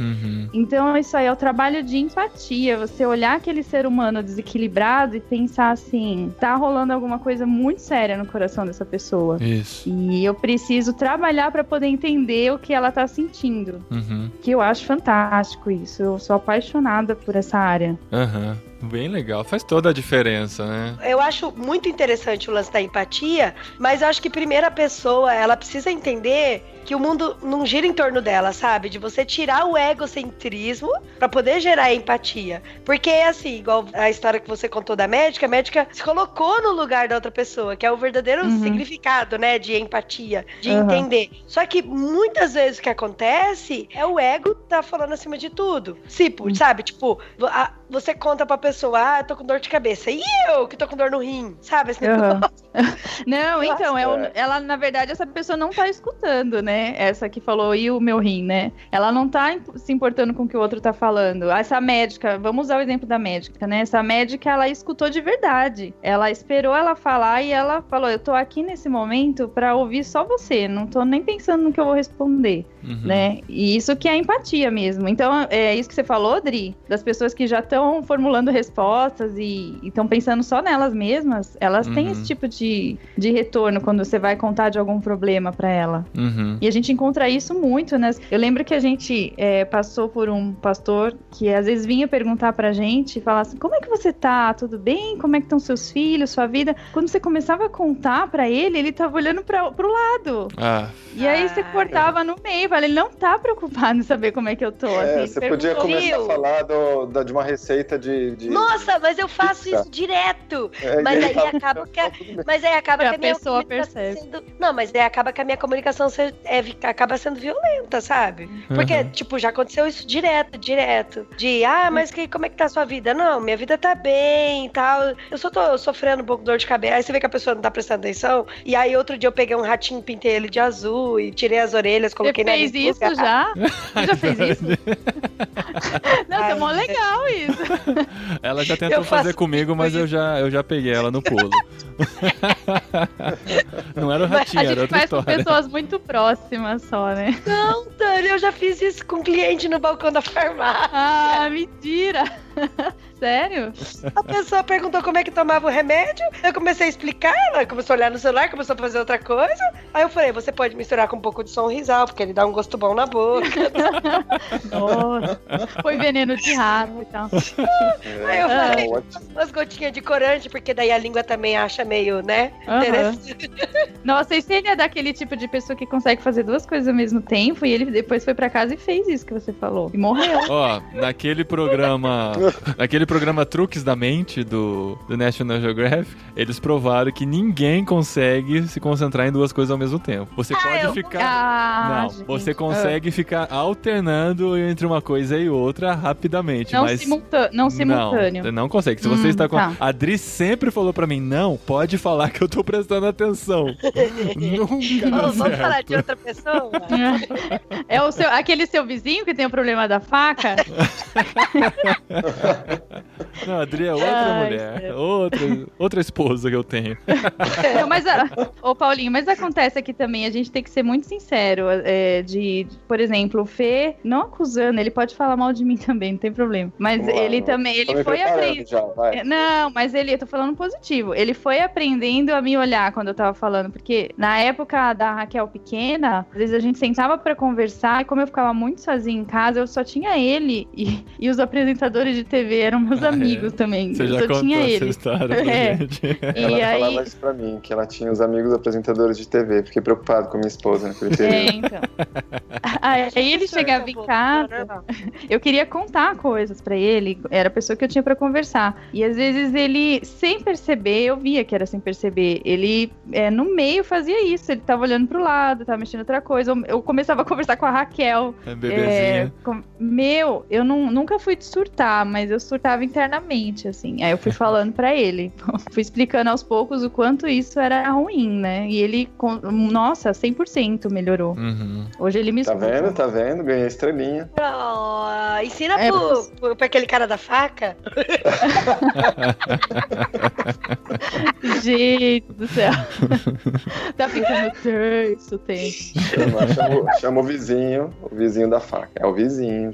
Speaker 4: Então isso aí é o trabalho de empatia, você olhar aquele ser humano desequilibrado e pensar assim, tá rolando alguma coisa muito séria no coração dessa pessoa.
Speaker 1: Isso.
Speaker 4: E eu preciso trabalhar pra poder entender o que ela tá sentindo. Que eu acho fantástico isso, eu sou apaixonada por essa área.
Speaker 1: Bem legal, faz toda a diferença, né?
Speaker 2: Eu acho muito interessante o lance da empatia, mas eu acho que primeiro a pessoa, ela precisa entender que o mundo não gira em torno dela, sabe? De você tirar o egocentrismo pra poder gerar empatia. Porque, assim, igual a história que você contou da médica, a médica se colocou no lugar da outra pessoa, que é o verdadeiro significado, né, de empatia, de entender. Só que muitas vezes o que acontece é o ego tá falando acima de tudo. Sabe? Tipo, você conta pra pessoa, eu tô com dor de cabeça. E eu que tô com dor no rim, sabe? Esse negócio.
Speaker 4: Não, então, ela, na verdade, essa pessoa não tá escutando, né? Essa que falou, e o meu rim, né? Ela não tá se importando com o que o outro tá falando. Essa médica, vamos usar o exemplo da médica, né? Essa médica, ela escutou de verdade. Ela esperou ela falar e ela falou, eu tô aqui nesse momento pra ouvir só você, não tô nem pensando no que eu vou responder, né? E isso que é empatia mesmo. Então, é isso que você falou, Dri, das pessoas que já estão formulando respostas e estão pensando só nelas mesmas, elas têm esse tipo de retorno quando você vai contar de algum problema pra ela. E a gente encontra isso muito, né? Eu lembro que a gente passou por um pastor que às vezes vinha perguntar pra gente, falar assim, como é que você tá? Tudo bem? Como é que estão seus filhos, sua vida? Quando você começava a contar pra ele, ele tava olhando pro lado. E aí você cortava no meio, ele não tá preocupado em saber como é que eu tô. Assim,
Speaker 3: você podia começar a falar de uma receita de...
Speaker 2: Nossa, mas eu faço isso direto. Mas aí acaba que a minha
Speaker 4: pessoa percebe.
Speaker 2: Não, mas aí acaba que a minha comunicação acaba sendo violenta, sabe? Porque, tipo, já aconteceu isso direto. De, mas como é que tá a sua vida? Não, minha vida tá bem e tal. Eu só tô sofrendo um pouco de dor de cabeça. Aí você vê que a pessoa não tá prestando atenção. E aí outro dia eu peguei um ratinho, pintei ele de azul e tirei as orelhas, coloquei na
Speaker 4: Você fez isso já? Você já fez isso? Não, tá mó legal isso.
Speaker 1: Ela já tentou fazer comigo, mas eu já peguei ela no pulo. Não era o ratinho, era outra história. A gente faz com
Speaker 4: pessoas muito próximas só, né?
Speaker 2: Não, Dani, eu já fiz isso com um cliente no balcão da farmácia.
Speaker 4: Ah, mentira! Sério?
Speaker 2: A pessoa perguntou como é que tomava o remédio, eu comecei a explicar, ela começou a olhar no celular, começou a fazer outra coisa. Aí eu falei, você pode misturar com um pouco de Sonrisal, porque ele dá um gosto bom na boca.
Speaker 4: Nossa, foi veneno de rato e tal.
Speaker 2: Aí eu falei, umas gotinhas de corante, porque daí a língua também acha meio, né, interessante.
Speaker 4: Nossa, e se ele é daquele tipo de pessoa que consegue fazer 2 coisas ao mesmo tempo, e ele depois foi pra casa e fez isso que você falou, e morreu.
Speaker 1: Naquele programa Truques da Mente do National Geographic, eles provaram que ninguém consegue se concentrar em 2 coisas ao mesmo tempo. Você pode ficar... você consegue ficar alternando entre uma coisa e outra rapidamente, mas...
Speaker 4: Não simultâneo.
Speaker 1: Não consegue. Se você está com... A Adri sempre falou pra mim, não, pode falar que eu tô prestando atenção. Nunca dá
Speaker 2: Vamos falar de outra pessoa?
Speaker 4: É aquele seu vizinho que tem o problema da faca?
Speaker 1: Não, a Adri é outra mulher. Outra esposa que eu tenho.
Speaker 4: Não, Paulinho, mas acontece aqui também, a gente tem que ser muito sincero. Por exemplo, o Fê, não acusando, ele pode falar mal de mim também, não tem problema. Mas ele também, ele foi aprendendo. Não, mas eu tô falando positivo. Ele foi aprendendo a me olhar quando eu tava falando, porque na época da Raquel pequena, às vezes a gente sentava pra conversar, e como eu ficava muito sozinha em casa, eu só tinha ele e os apresentadores de TV eram meus amigos. amigos também.
Speaker 1: Você já
Speaker 4: só
Speaker 1: contou
Speaker 4: tinha
Speaker 1: essa
Speaker 4: ele.
Speaker 1: história pra gente.
Speaker 3: Ela
Speaker 4: E aí,
Speaker 3: falava isso pra mim, que ela tinha os amigos apresentadores de TV. Fiquei preocupado com minha esposa naquele período.
Speaker 4: então. Aí ele chegava em casa, eu queria contar coisas pra ele, era a pessoa que eu tinha pra conversar. E às vezes ele, sem perceber, eu via que era sem perceber, ele no meio fazia isso, ele tava olhando pro lado, tava mexendo em outra coisa. Eu começava a conversar com a Raquel.
Speaker 1: Bebezinha.
Speaker 4: Eu nunca fui de surtar, mas eu surtava internamente, assim. Aí eu fui falando pra ele, fui explicando aos poucos o quanto isso era ruim, né? E ele, nossa, 100% melhorou. Hoje ele me escuta.
Speaker 3: Tá vendo? Ganhei estrelinha.
Speaker 2: Oh, ensina pra aquele cara da faca.
Speaker 4: Gente do céu. Tá ficando terço, tem.
Speaker 3: Chama o vizinho da faca. É o vizinho.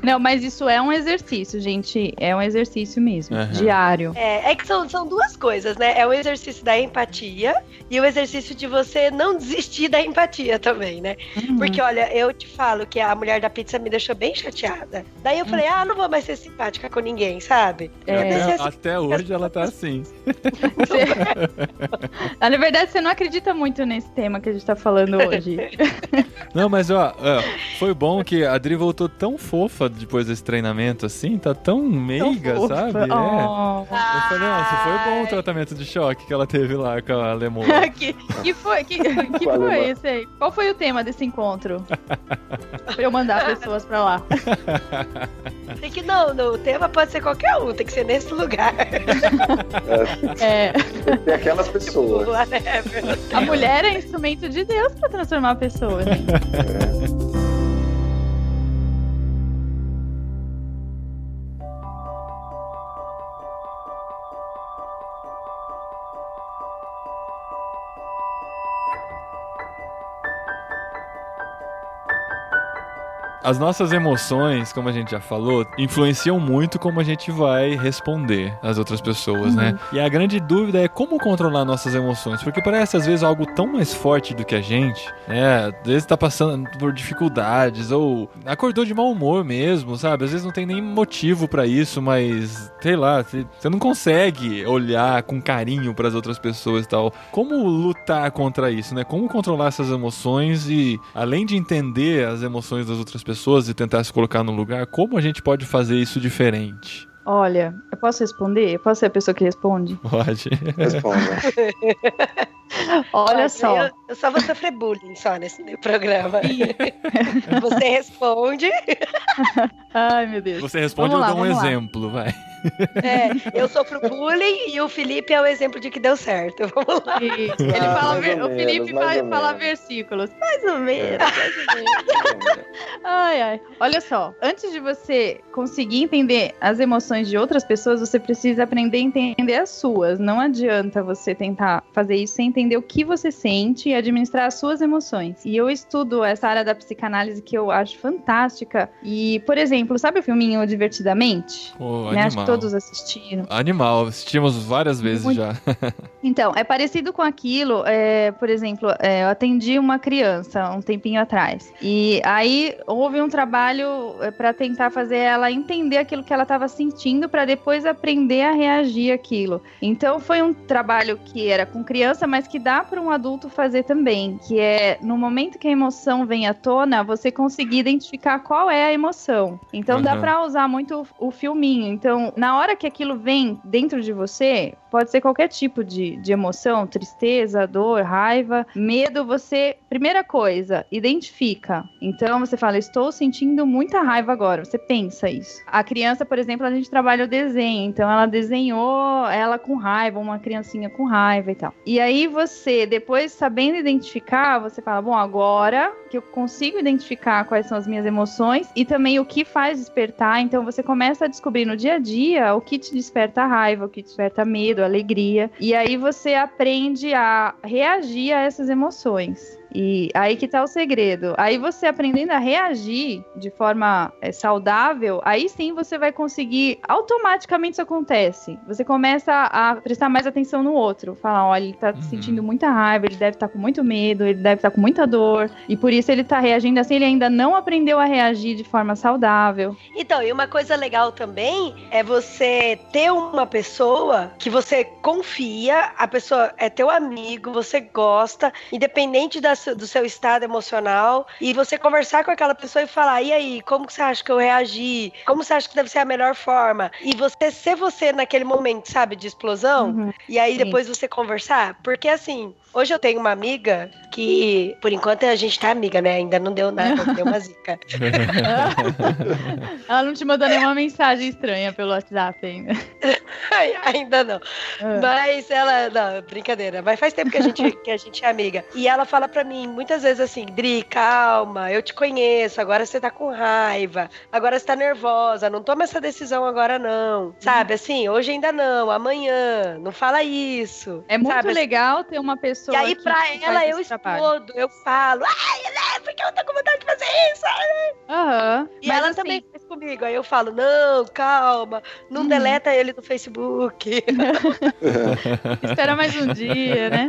Speaker 4: Não, mas isso é um exercício, gente. É um exercício mesmo, diário.
Speaker 2: É que são duas coisas, né? É o exercício da empatia e o exercício de você não desistir da empatia também, né? Porque, olha, eu te falo que a mulher da pizza me deixou bem chateada. Daí eu falei, não vou mais ser simpática com ninguém, sabe?
Speaker 1: Até hoje ela tá assim.
Speaker 4: Na verdade, você não acredita muito nesse tema que a gente tá falando hoje.
Speaker 1: Não, mas foi bom que a Adri voltou tão fofa depois desse treinamento, assim, tá tão meiga, sabe?
Speaker 4: Oh.
Speaker 1: Eu falei, nossa, foi bom o tratamento de choque que ela teve lá com a Lemon.
Speaker 4: que foi esse aí? Qual foi o tema desse encontro? Pra eu mandar pessoas pra lá.
Speaker 2: Tem que o tema pode ser qualquer um, tem que ser nesse lugar.
Speaker 3: Tem aquelas pessoas.
Speaker 4: A mulher é instrumento de Deus pra transformar pessoas, gente.
Speaker 1: As nossas emoções, como a gente já falou, influenciam muito como a gente vai responder às outras pessoas, né? E a grande dúvida é como controlar nossas emoções, porque parece às vezes algo tão mais forte do que a gente, né? Às vezes tá passando por dificuldades ou acordou de mau humor mesmo, sabe? Às vezes não tem nem motivo pra isso, mas sei lá, você não consegue olhar com carinho pras outras pessoas e tal. Como lutar contra isso, né? Como controlar essas emoções e, além de entender as emoções das outras pessoas e tentar se colocar no lugar, como a gente pode fazer isso diferente?
Speaker 4: Olha, eu posso responder? Eu posso ser a pessoa que responde?
Speaker 1: Pode.
Speaker 3: Responda.
Speaker 4: Olha só.
Speaker 2: Eu só vou sofrer bullying só nesse meu programa. Você responde.
Speaker 4: Ai, meu Deus.
Speaker 1: Você responde, eu dou um exemplo, vai.
Speaker 2: Eu sofro bullying e o Felipe é o exemplo de que deu certo. Vamos lá.
Speaker 4: Ele fala, o Felipe vai falar versículos. Mais ou menos. Ai. Olha só, antes de você conseguir entender as emoções de outras pessoas, você precisa aprender a entender as suas. Não adianta você tentar fazer isso sem entender o que você sente e administrar as suas emoções. E eu estudo essa área da psicanálise que eu acho fantástica. E, por exemplo, sabe o filminho Divertidamente? Acho que todos assistiram.
Speaker 1: Animal, assistimos várias vezes já.
Speaker 4: Então, é parecido com aquilo, por exemplo, eu atendi uma criança um tempinho atrás. E aí houve um trabalho para tentar fazer ela entender aquilo que ela estava sentindo para depois aprender a reagir àquilo. Então foi um trabalho que era com criança, mas que dá para um adulto fazer também, que é no momento que a emoção vem à tona, você conseguir identificar qual é a emoção. Então dá para usar muito o filminho. Então, na hora que aquilo vem dentro de você, pode ser qualquer tipo de emoção, tristeza, dor, raiva, medo, você, primeira coisa, identifica. Então você fala, estou sentindo muita raiva agora, você pensa isso. A criança, por exemplo, a gente trabalha o desenho, então ela desenhou ela com raiva, uma criancinha com raiva e tal. E aí você, depois sabendo identificar, você fala, bom, agora que eu consigo identificar quais são as minhas emoções e também o que faz despertar, então você começa a descobrir no dia a dia o que te desperta raiva, o que te desperta medo, alegria, e aí você aprende a reagir a essas emoções. E aí que tá o segredo. Aí você aprendendo a reagir de forma saudável, aí sim você vai conseguir, automaticamente isso acontece. Você começa a prestar mais atenção no outro. Falar, olha, ele tá sentindo muita raiva, ele deve estar com muito medo, ele deve estar com muita dor. E por isso ele tá reagindo assim, ele ainda não aprendeu a reagir de forma saudável.
Speaker 2: Então, e uma coisa legal também é você ter uma pessoa que você confia, a pessoa é teu amigo, você gosta, independente do seu estado emocional, e você conversar com aquela pessoa e falar, e aí, como que você acha que eu reagi? Como você acha que deve ser a melhor forma? E você ser você naquele momento, sabe, de explosão, e aí depois você conversar, porque assim, hoje eu tenho uma amiga que, por enquanto a gente tá amiga, né, ainda não deu nada, deu uma zica.
Speaker 4: Ela não te mandou nenhuma mensagem estranha pelo WhatsApp ainda.
Speaker 2: Ainda não. Mas ela, não, brincadeira, mas faz tempo que a gente é amiga. E ela fala pra mim muitas vezes assim, Dri, calma, eu te conheço, agora você tá com raiva, agora você tá nervosa, não toma essa decisão agora não. Sabe, assim, hoje ainda não, amanhã, não fala isso.
Speaker 4: É muito
Speaker 2: sabe,
Speaker 4: legal ter uma pessoa.
Speaker 2: E aí pra ela eu explodo, eu falo, ai, porque eu tô com vontade de fazer isso? E
Speaker 4: mas
Speaker 2: ela
Speaker 4: assim,
Speaker 2: também faz comigo, aí eu falo, não, calma, não deleta ele do Facebook.
Speaker 4: espera mais um dia, né?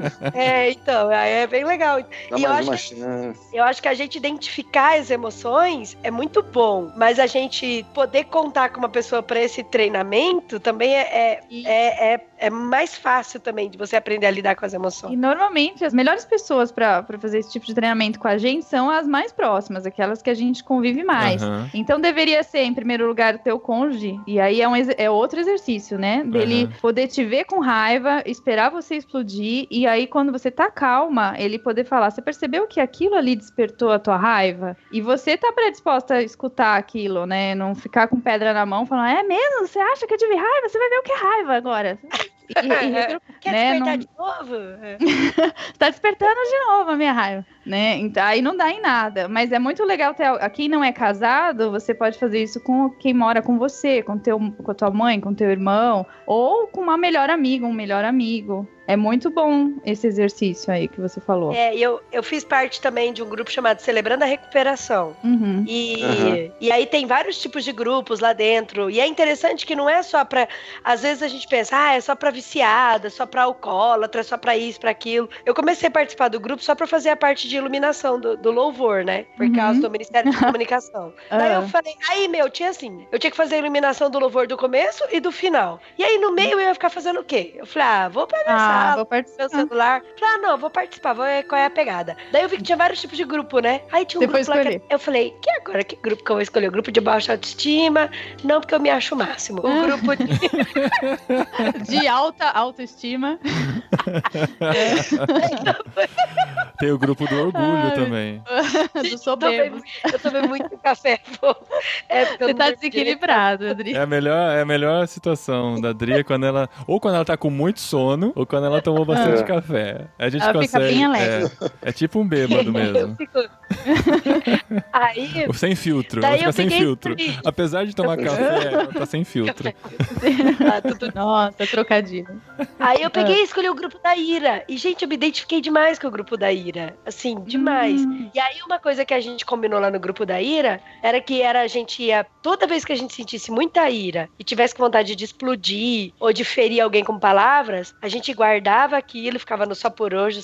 Speaker 2: Então, aí é bem legal.
Speaker 3: Dá
Speaker 2: E eu
Speaker 3: mais
Speaker 2: acho
Speaker 3: uma
Speaker 2: que
Speaker 3: chance.
Speaker 2: eu acho que a gente identificar as emoções é muito bom, mas a gente poder contar com uma pessoa para esse treinamento também é mais fácil também de você aprender a lidar com as emoções.
Speaker 4: E normalmente as melhores pessoas pra fazer esse tipo de treinamento com a gente são as mais próximas, aquelas que a gente convive mais. Então deveria ser, em primeiro lugar, o teu cônjuge, e aí é outro exercício, né? Dele poder te ver com raiva, esperar você explodir, e aí quando você tá calma, ele poder falar, você percebeu que aquilo ali despertou a tua raiva? E você tá predisposta a escutar aquilo, né? Não ficar com pedra na mão, falando, é mesmo? Você acha que eu tive raiva? Você vai ver o que é raiva agora.
Speaker 2: Quer despertar de novo?
Speaker 4: Tá despertando de novo a minha raiva, né? Então, aí não dá em nada. Mas é muito legal ter. Quem não é casado, você pode fazer isso com quem mora com você, com a tua mãe, com teu irmão, ou com uma melhor amiga, um melhor amigo. É muito bom esse exercício aí que você falou.
Speaker 2: Eu fiz parte também de um grupo chamado Celebrando a Recuperação. E aí tem vários tipos de grupos lá dentro. E é interessante que não é só pra... Às vezes a gente pensa, é só pra viciada, só pra alcoólatra, só pra isso, pra aquilo. Eu comecei a participar do grupo só pra fazer a parte de iluminação do louvor, né? Por causa do Ministério de Comunicação. Daí eu falei, tinha assim, eu tinha que fazer a iluminação do louvor do começo e do final. E aí no meio eu ia ficar fazendo o quê? Eu falei, vou pegar
Speaker 4: vou participar.
Speaker 2: Meu celular. Falei, não, vou participar, vou ver qual é a pegada. Daí eu vi que tinha vários tipos de grupo, né? Aí tinha um grupo lá que eu falei, que grupo que eu vou escolher? O grupo de baixa autoestima? Não, porque eu me acho o máximo. O grupo
Speaker 4: de alta autoestima.
Speaker 1: Tem o grupo do orgulho também.
Speaker 4: Do soberbo.
Speaker 2: Eu tomei muito café, pô.
Speaker 4: Você tá desequilibrado, Adri.
Speaker 1: É a melhor situação da Adri quando ela tá com muito sono ou quando ela tomou bastante café. A gente
Speaker 4: ela
Speaker 1: consegue.
Speaker 4: Fica bem alegre.
Speaker 1: É tipo um bêbado mesmo.
Speaker 2: Aí,
Speaker 1: sem filtro. Ela fica sem filtro. Apesar de tomar café, ela tá sem filtro.
Speaker 4: Nossa, trocadilho.
Speaker 2: Aí eu peguei e escolhi o grupo da Ira. E, gente, eu me identifiquei demais com o grupo da Ira. Assim, demais. E aí uma coisa que a gente combinou lá no grupo da Ira era que a gente ia, toda vez que a gente sentisse muita ira e tivesse com vontade de explodir ou de ferir alguém com palavras, a gente guardava aquilo, ficava no só por hoje,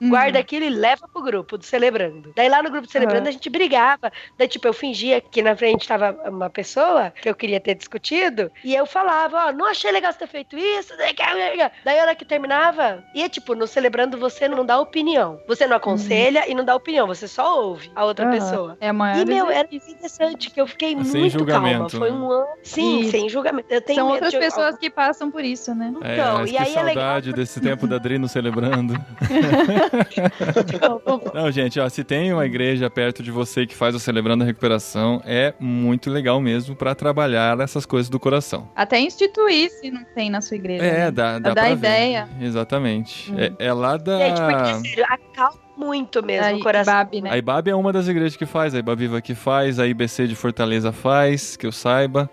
Speaker 2: guarda aquilo e leva pro grupo do Celebrando. Daí lá no grupo do Celebrando a gente brigava. Daí tipo, eu fingia que na frente tava uma pessoa que eu queria ter discutido e eu falava, não achei legal você ter feito isso. Daí a hora que terminava, e tipo, no Celebrando você não dá opinião. Você não aconselha e não dá opinião, você só ouve a outra pessoa.
Speaker 4: É maior
Speaker 2: era interessante, que eu fiquei
Speaker 1: sem
Speaker 2: muito
Speaker 1: julgamento,
Speaker 2: calma. Foi um ano. Sim, sem julgamento. Eu tenho
Speaker 4: São
Speaker 2: medo
Speaker 4: outras pessoas que passam por isso, né?
Speaker 2: Então,
Speaker 1: mas
Speaker 2: e
Speaker 1: que
Speaker 2: aí
Speaker 1: saudade desse tempo da Adri no Celebrando. Não, gente, se tem uma igreja perto de você que faz o Celebrando a Recuperação, é muito legal mesmo pra trabalhar essas coisas do coração.
Speaker 4: Até instituir, se não tem na sua igreja.
Speaker 1: Dá
Speaker 4: pra
Speaker 1: ideia.
Speaker 4: ideia.
Speaker 1: Exatamente. É lá da...
Speaker 2: Gente, porque sério, a calma muito mesmo,
Speaker 4: A
Speaker 2: coração.
Speaker 4: IBAB, né?
Speaker 1: A IBAB é uma das igrejas que faz, a IBAVIVA que faz, a IBC de Fortaleza faz, que eu saiba.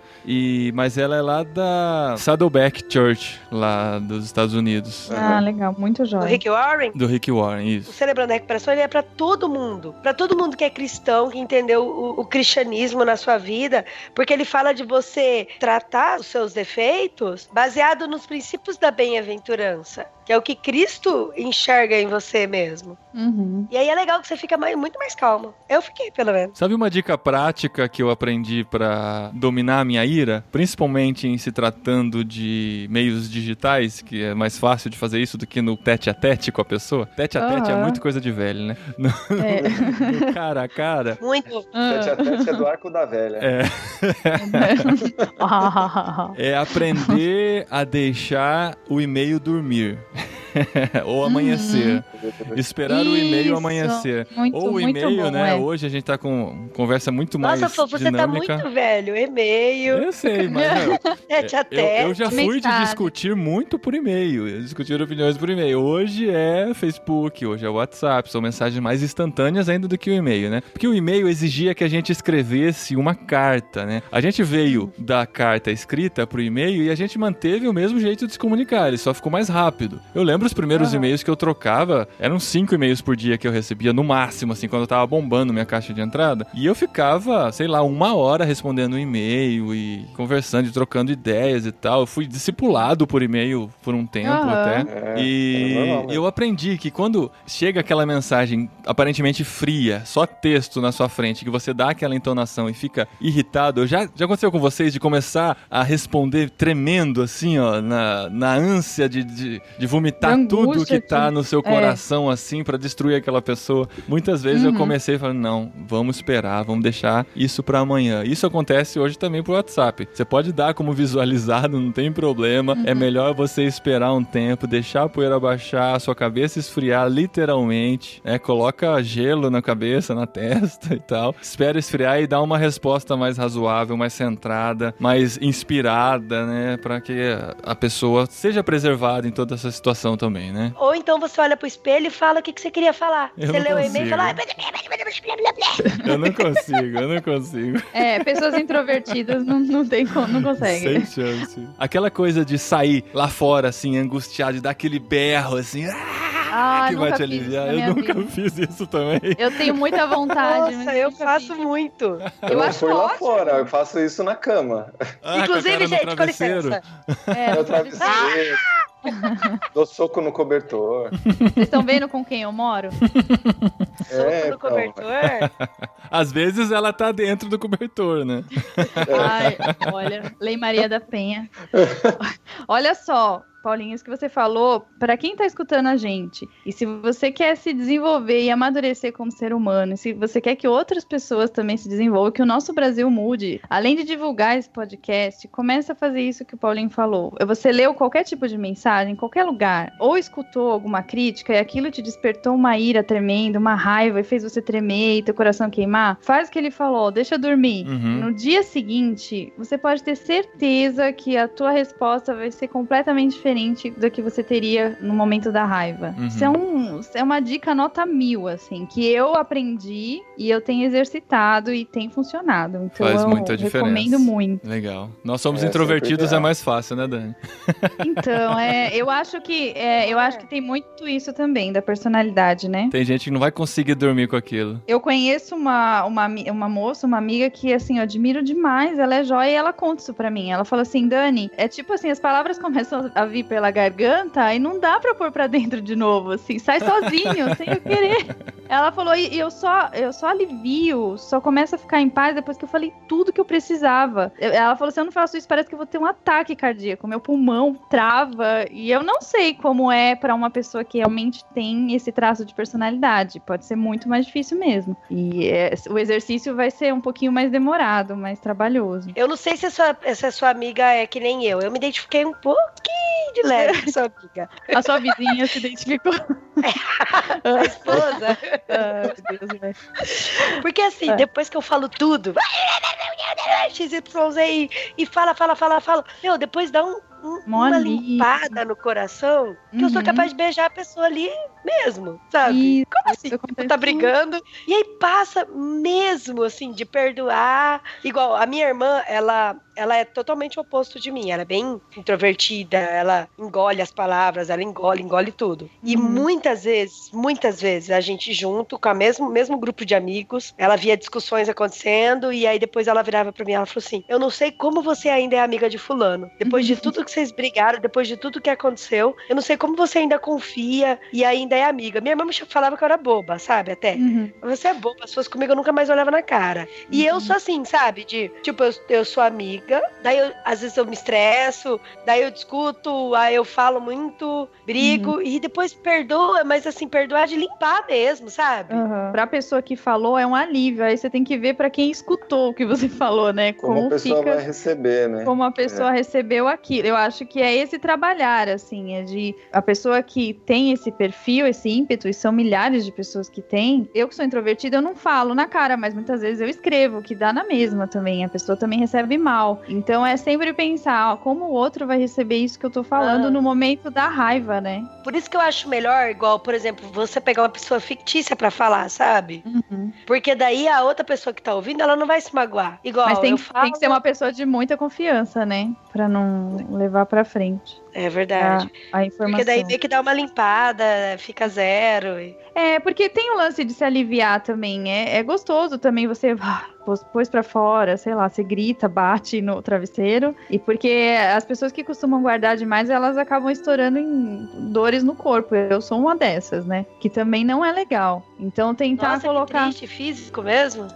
Speaker 1: Mas ela é lá da Saddleback Church, lá dos Estados Unidos.
Speaker 4: Ah, legal, muito
Speaker 2: O
Speaker 4: jóia.
Speaker 2: Rick Warren,
Speaker 1: Do Rick Warren,
Speaker 2: o
Speaker 1: isso.
Speaker 2: Celebrando a Recuperação, ele é pra todo mundo. Pra todo mundo que é cristão, que entendeu o cristianismo na sua vida, porque ele fala de você tratar os seus defeitos baseado nos princípios da bem-aventurança, que é o que Cristo enxerga em você mesmo.
Speaker 4: Uhum.
Speaker 2: E aí é legal que você fica muito mais calmo. Eu fiquei, pelo menos.
Speaker 1: Sabe uma dica prática que eu aprendi pra dominar a minha ira? Principalmente em se tratando de meios digitais, que é mais fácil de fazer isso do que no tete-a-tete com a pessoa. Tete-a-tete é muito coisa de velho, né? No cara a cara.
Speaker 2: Muito.
Speaker 3: Tete-a-tete é do arco da velha.
Speaker 1: É aprender a deixar o e-mail dormir. Ou amanhecer. Esperar o e-mail
Speaker 4: Isso.
Speaker 1: amanhecer.
Speaker 4: Muito,
Speaker 1: Ou o
Speaker 4: muito
Speaker 1: e-mail,
Speaker 4: bom,
Speaker 1: né?
Speaker 4: é.
Speaker 1: Hoje a gente tá com conversa muito
Speaker 2: Nossa,
Speaker 1: mais
Speaker 2: Fô, você
Speaker 1: dinâmica.
Speaker 2: tá muito velho. E-mail,
Speaker 1: Eu sei, mas eu já fui de
Speaker 4: Mensagem.
Speaker 1: discutir muito por e-mail. Discutir opiniões por e-mail. Hoje é Facebook, hoje é WhatsApp. São mensagens mais instantâneas ainda do que o e-mail, né? Porque o e-mail exigia que a gente escrevesse uma carta, né? A gente veio da carta escrita pro e-mail e a gente manteve o mesmo jeito de se comunicar. Ele só ficou mais rápido. Eu lembro os primeiros e-mails que eu trocava, eram 5 e-mails por dia que eu recebia, no máximo, assim, quando eu tava bombando minha caixa de entrada. E eu ficava, sei lá, 1 hora respondendo um e-mail e conversando e trocando ideias e tal. Eu fui discipulado por e-mail por um tempo até. E
Speaker 3: normal, né?
Speaker 1: eu aprendi que quando chega aquela mensagem aparentemente fria, só texto na sua frente, que você dá aquela entonação e fica irritado. Já aconteceu com vocês de começar a responder tremendo, assim, ó, na ânsia de vomitar tudo
Speaker 4: angústia
Speaker 1: que tá no seu coração, assim, pra destruir aquela pessoa. Muitas vezes eu comecei falando, não, vamos esperar, vamos deixar isso pra amanhã. Isso acontece hoje também pro WhatsApp. Você pode dar como visualizado, não tem problema. É melhor você esperar um tempo, deixar a poeira baixar, a sua cabeça esfriar, literalmente, né? Coloca gelo na cabeça, na testa e tal. Espera esfriar e dá uma resposta mais razoável, mais centrada, mais inspirada, né? Pra que a pessoa seja preservada em toda essa situação também, né?
Speaker 2: Ou então você olha pro espelho e fala o que você queria falar.
Speaker 1: Eu
Speaker 2: Você
Speaker 1: não
Speaker 2: leu o e-mail e
Speaker 1: consigo.
Speaker 2: fala...
Speaker 1: Eu não consigo.
Speaker 4: Pessoas introvertidas não tem como, não conseguem.
Speaker 1: Sem chance. Aquela coisa de sair lá fora, assim, angustiado, e dar aquele berro, assim, que vai
Speaker 4: nunca
Speaker 1: te
Speaker 4: fiz isso
Speaker 1: aliviar.
Speaker 4: na
Speaker 1: Eu
Speaker 4: minha
Speaker 1: nunca
Speaker 4: vida.
Speaker 1: fiz isso também.
Speaker 4: Eu tenho muita vontade.
Speaker 2: Nossa,
Speaker 4: mas
Speaker 2: eu
Speaker 4: nunca
Speaker 2: faço
Speaker 4: fiz.
Speaker 2: muito.
Speaker 3: Eu não
Speaker 4: acho
Speaker 3: fui lá
Speaker 4: ótimo.
Speaker 3: fora, eu faço isso na cama.
Speaker 2: Inclusive, gente, com licença.
Speaker 3: Eu travesseiro, dou soco no cobertor.
Speaker 4: Vocês estão vendo com quem eu moro?
Speaker 2: Soco no cobertor.
Speaker 1: Às vezes ela tá dentro do cobertor, né?
Speaker 4: Ai, olha, Lei Maria da Penha. Olha só, Paulinho, isso que você falou, pra quem tá escutando a gente, e se você quer se desenvolver e amadurecer como ser humano, e se você quer que outras pessoas também se desenvolvam, que o nosso Brasil mude, além de divulgar esse podcast, comece a fazer isso que o Paulinho falou. Você leu qualquer tipo de mensagem, em qualquer lugar, ou escutou alguma crítica e aquilo te despertou uma ira tremenda, uma raiva e fez você tremer e teu coração queimar, faz o que ele falou, deixa dormir.
Speaker 1: Uhum.
Speaker 4: No dia seguinte, você pode ter certeza que a tua resposta vai ser completamente diferente do que você teria no momento da raiva.
Speaker 1: Uhum.
Speaker 4: Isso é uma dica nota 1000, assim, que eu aprendi e eu tenho exercitado e tem funcionado. Então
Speaker 1: Faz
Speaker 4: eu
Speaker 1: muita diferença.
Speaker 4: recomendo muito.
Speaker 1: Legal. Nós somos
Speaker 3: É,
Speaker 1: introvertidos,
Speaker 3: sempre
Speaker 1: é mais fácil, né, Dani?
Speaker 4: Então, eu acho que tem muito isso também, da personalidade, né?
Speaker 1: Tem gente que não vai conseguir dormir com aquilo.
Speaker 4: Eu conheço uma moça, uma amiga que, assim, eu admiro demais, ela é jóia e ela conta isso pra mim. Ela fala assim, Dani, é tipo assim, as palavras começam a vir pela garganta e não dá pra pôr pra dentro de novo, assim, sai sozinho, sem eu querer. Ela falou, e eu só alivio, só começo a ficar em paz depois que eu falei tudo que eu precisava. Ela falou, se eu não faço isso, parece que eu vou ter um ataque cardíaco, meu pulmão trava, e eu não sei como é pra uma pessoa que realmente tem esse traço de personalidade, pode ser muito mais difícil mesmo. E o exercício vai ser um pouquinho mais demorado, mais trabalhoso.
Speaker 2: Eu não sei se essa sua amiga é que nem eu. Eu me identifiquei um pouquinho de leve com sua amiga.
Speaker 4: A sua vizinha se identificou.
Speaker 2: A esposa.
Speaker 4: Ai, meu Deus, velho.
Speaker 2: Porque assim, depois que eu falo tudo, XYZ e fala, meu, depois dá uma limpada no coração que eu sou capaz de beijar a pessoa ali mesmo, sabe? Como assim? Tipo, tá brigando e aí passa mesmo, assim, de perdoar. Igual, a minha irmã, ela é totalmente o oposto de mim. Ela é bem introvertida, ela engole as palavras, ela engole tudo. E muitas vezes, a gente junto com o mesmo grupo de amigos, ela via discussões acontecendo e aí depois ela virava pra mim e ela falou assim, eu não sei como você ainda é amiga de fulano. Depois de tudo que vocês brigaram, depois de tudo que aconteceu, eu não sei como você ainda confia e ainda é amiga. Minha irmã me falava que eu era boba, sabe? Até. Você é boba, se fosse comigo eu nunca mais olhava na cara. E eu sou assim, sabe? Tipo, eu sou amiga, daí às vezes eu me estresso, daí eu discuto, aí eu falo muito, brigo e depois perdoa, mas assim, perdoar de limpar mesmo, sabe?
Speaker 4: Pra pessoa que falou é um alívio, aí você tem que ver pra quem escutou o que você falou, né?
Speaker 3: Como a pessoa vai receber, né?
Speaker 4: Como a pessoa recebeu aquilo. Eu acho que é esse trabalhar, assim, é de a pessoa que tem esse perfil, esse ímpeto, e são milhares de pessoas que têm. Eu que sou introvertida, eu não falo na cara, mas muitas vezes eu escrevo, que dá na mesma também. A pessoa também recebe mal. Então é sempre pensar, ó, como o outro vai receber isso que eu tô falando no momento da raiva, né?
Speaker 2: Por isso que eu acho melhor, igual, por exemplo, você pegar uma pessoa fictícia pra falar, sabe? Porque daí a outra pessoa que tá ouvindo, ela não vai se magoar. Igual,
Speaker 4: mas tem que ser uma pessoa de muita confiança, né? Pra não levar pra frente.
Speaker 2: É verdade.
Speaker 4: A informação.
Speaker 2: Porque daí meio que dá uma limpada, fica zero.
Speaker 4: É, porque tem o lance de se aliviar também. É gostoso também você pôs pra fora, sei lá, você grita, bate no travesseiro. E porque as pessoas que costumam guardar demais, elas acabam estourando em dores no corpo. Eu sou uma dessas, né? Que também não é legal. Então tentar colocar...
Speaker 2: Que triste, físico mesmo?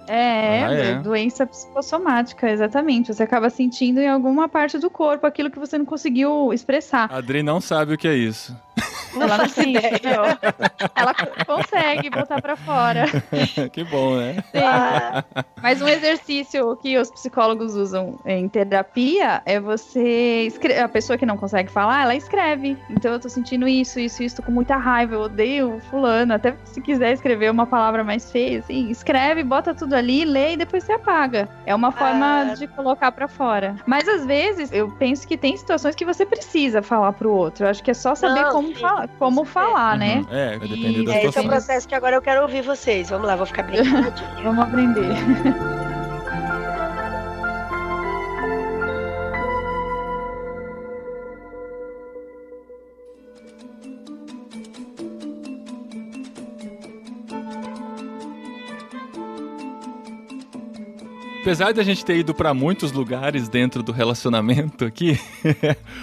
Speaker 4: Doença psicossomática, exatamente. Você acaba sentindo em alguma parte do corpo aquilo que você não conseguiu expressar.
Speaker 1: A Adri não sabe o que é isso.
Speaker 4: Ela não sente, ela consegue botar pra fora.
Speaker 1: Que bom, né?
Speaker 4: Mas um exercício que os psicólogos usam em terapia é você escrever. A pessoa que não consegue falar, ela escreve. Então eu tô sentindo isso, tô com muita raiva, eu odeio fulano. Até se quiser escrever uma palavra mais feia, assim, escreve, bota tudo ali, lê e depois você apaga. É uma forma de colocar pra fora. Mas às vezes eu penso que tem situações que você precisa falar pro outro. Eu acho que é só saber como falar, né?
Speaker 1: Vai depender da situação.
Speaker 2: Esse é o processo que agora eu quero ouvir vocês. Vamos lá, vou ficar bem.
Speaker 4: Vamos aprender.
Speaker 1: Apesar de a gente ter ido para muitos lugares dentro do relacionamento aqui,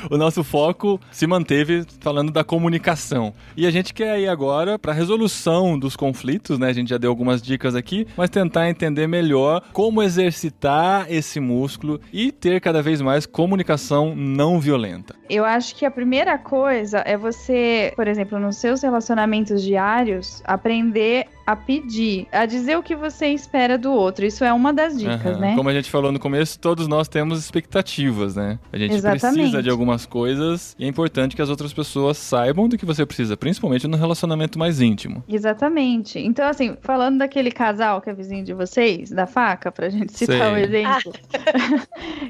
Speaker 1: o nosso foco se manteve falando da comunicação. E a gente quer ir agora para a resolução dos conflitos, né? A gente já deu algumas dicas aqui, mas tentar entender melhor como exercitar esse músculo e ter cada vez mais comunicação não violenta.
Speaker 4: Eu acho que a primeira coisa é você, por exemplo, nos seus relacionamentos diários, aprender a pedir, a dizer o que você espera do outro. Isso é uma das dicas, né?
Speaker 1: Como a gente falou no começo, todos nós temos expectativas, né? A gente precisa de algumas coisas e é importante que as outras pessoas saibam do que você precisa, principalmente no relacionamento mais íntimo.
Speaker 4: Exatamente. Então, assim, falando daquele casal que é vizinho de vocês, da faca, pra gente citar um exemplo.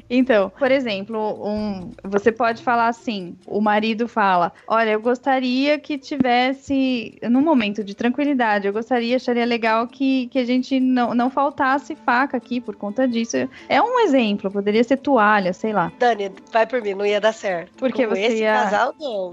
Speaker 4: Então, por exemplo, você pode falar assim, o marido fala, olha, eu gostaria que tivesse, num momento de tranquilidade, acharia legal que a gente não faltasse faca aqui por conta disso. É um exemplo, poderia ser toalha, sei lá.
Speaker 2: Dani, vai por mim, não ia dar certo.
Speaker 4: Porque
Speaker 2: com esse casal, não.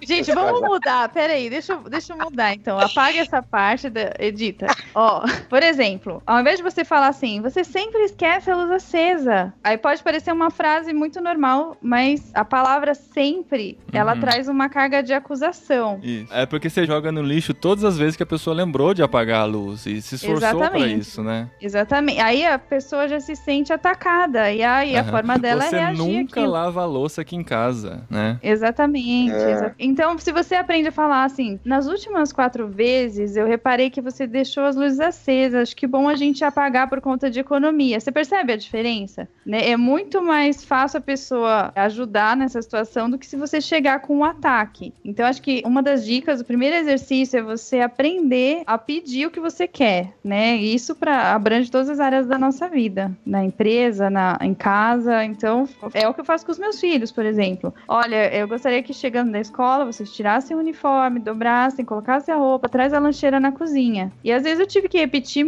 Speaker 4: Gente, vamos mudar, peraí, deixa eu mudar então. Apaga essa parte, edita. Ó, por exemplo, ao invés de você falar assim, você sempre esquece a luz acesa. Aí pode parecer uma frase muito normal, mas a palavra sempre, ela traz uma carga de acusação.
Speaker 1: Isso. É porque você joga no lixo todas as vezes que a pessoa lembrou de apagar a luz e se esforçou pra isso, né?
Speaker 4: Exatamente. Aí a pessoa já se sente atacada e aí a forma dela é reagir.
Speaker 1: Você nunca lava a louça aqui em casa, né?
Speaker 4: Exatamente. Então, se você aprende a falar assim, nas últimas 4 vezes eu reparei que você deixou as luzes acesas, acho que bom a gente apagar por conta de economia. Você percebe a diferença? Né? É muito mais fácil a pessoa ajudar nessa situação do que se você chegar com um ataque. Então, acho que uma das dicas, o primeiro exercício é você aprender a a pedir o que você quer, né? Isso abrange todas as áreas da nossa vida, na empresa, em casa. Então, é o que eu faço com os meus filhos, por exemplo. Olha, eu gostaria que chegando da escola, vocês tirassem o uniforme, dobrassem, colocassem a roupa, traz a lancheira na cozinha. E às vezes eu tive que repetir,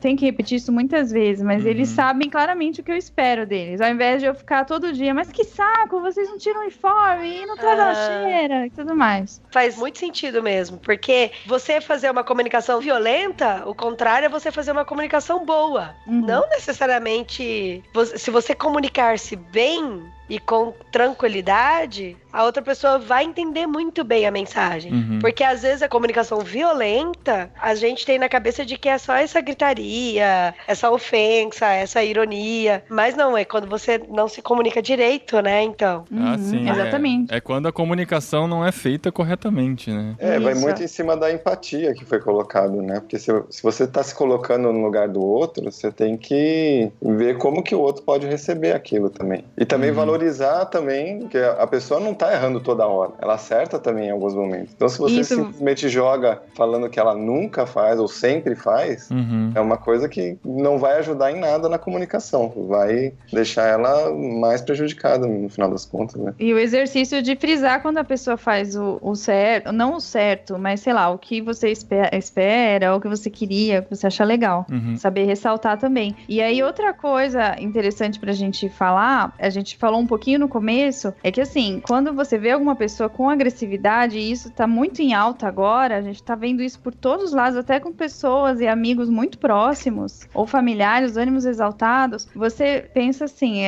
Speaker 4: tenho que repetir isso muitas vezes, mas eles sabem claramente o que eu espero deles. Ao invés de eu ficar todo dia, mas que saco, vocês não tiram o uniforme e não traz a lancheira e tudo mais.
Speaker 6: Faz muito sentido mesmo, porque você fazer uma comunicação violenta, o contrário é você fazer uma comunicação boa. Não necessariamente, se você comunicar-se bem e com tranquilidade, a outra pessoa vai entender muito bem a mensagem. Porque às vezes a comunicação violenta, a gente tem na cabeça de que é só essa gritaria, essa ofensa, essa ironia. Mas não, é quando você não se comunica direito, né? Então.
Speaker 1: Sim.
Speaker 4: Exatamente.
Speaker 1: É quando a comunicação não é feita corretamente, né?
Speaker 3: Vai muito em cima da empatia que foi colocado, né? Porque se você tá se colocando no lugar do outro, você tem que ver como que o outro pode receber aquilo também. E também valorizar também que a pessoa não tá errando toda hora. Ela acerta também em alguns momentos. Então, se você simplesmente joga falando que ela nunca faz ou sempre faz, é uma coisa que não vai ajudar em nada na comunicação. Vai deixar ela mais prejudicada no final das contas, né?
Speaker 4: E o exercício de frisar quando a pessoa faz o certo, não o certo, mas sei lá, o que você espera, o que você queria, o que você acha legal. Saber ressaltar também. E aí, outra coisa interessante pra gente falar, a gente falou um pouquinho no começo, é que assim, quando você vê alguma pessoa com agressividade, e isso tá muito em alta agora, a gente tá vendo isso por todos os lados, até com pessoas e amigos muito próximos, ou familiares, ânimos exaltados, você pensa assim,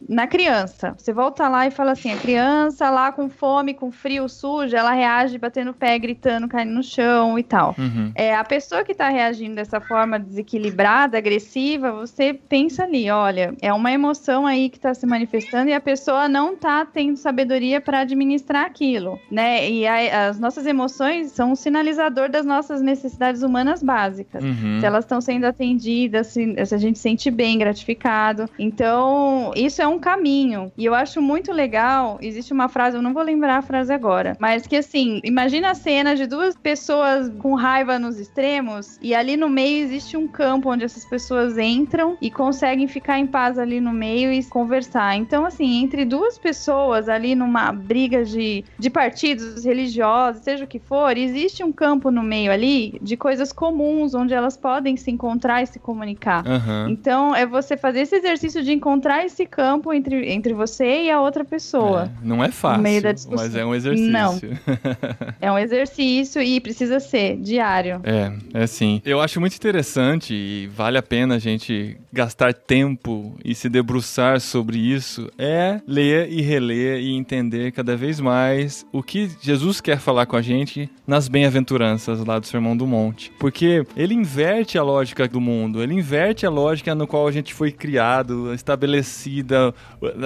Speaker 4: na criança, você volta lá e fala assim, a criança lá com fome, com frio, suja, ela reage batendo o pé, gritando, caindo no chão e tal. A pessoa que tá reagindo dessa forma desequilibrada, agressiva, você pensa ali, olha, é uma emoção aí que tá se manifestando e a pessoa não tá tendo sabedoria para administrar aquilo, né? E as nossas emoções são um sinalizador das nossas necessidades humanas básicas. Se elas estão sendo atendidas, se a gente se sente bem, gratificado. Então, isso é um caminho. E eu acho muito legal, existe uma frase, eu não vou lembrar a frase agora, mas que assim, imagina a cena de duas pessoas com raiva nos extremos e ali no meio existe um campo onde essas pessoas entram e conseguem ficar em paz ali no meio e conversar. Então, assim, entre duas pessoas ali numa briga de partidos religiosos, seja o que for, existe um campo no meio ali de coisas comuns onde elas podem se encontrar e se comunicar. Então, é você fazer esse exercício de encontrar esse campo entre você e a outra pessoa.
Speaker 1: Não é fácil,
Speaker 4: no meio da discussão.
Speaker 1: Mas é um exercício.
Speaker 4: Não. É um exercício e precisa ser diário.
Speaker 1: É sim. Eu acho muito interessante e vale a pena a gente gastar tempo e se debruçar sobre isso, ler e reler e entender cada vez mais o que Jesus quer falar com a gente nas bem-aventuranças lá do Sermão do Monte. Porque ele inverte a lógica do mundo, ele inverte a lógica no qual a gente foi criado, estabelecida,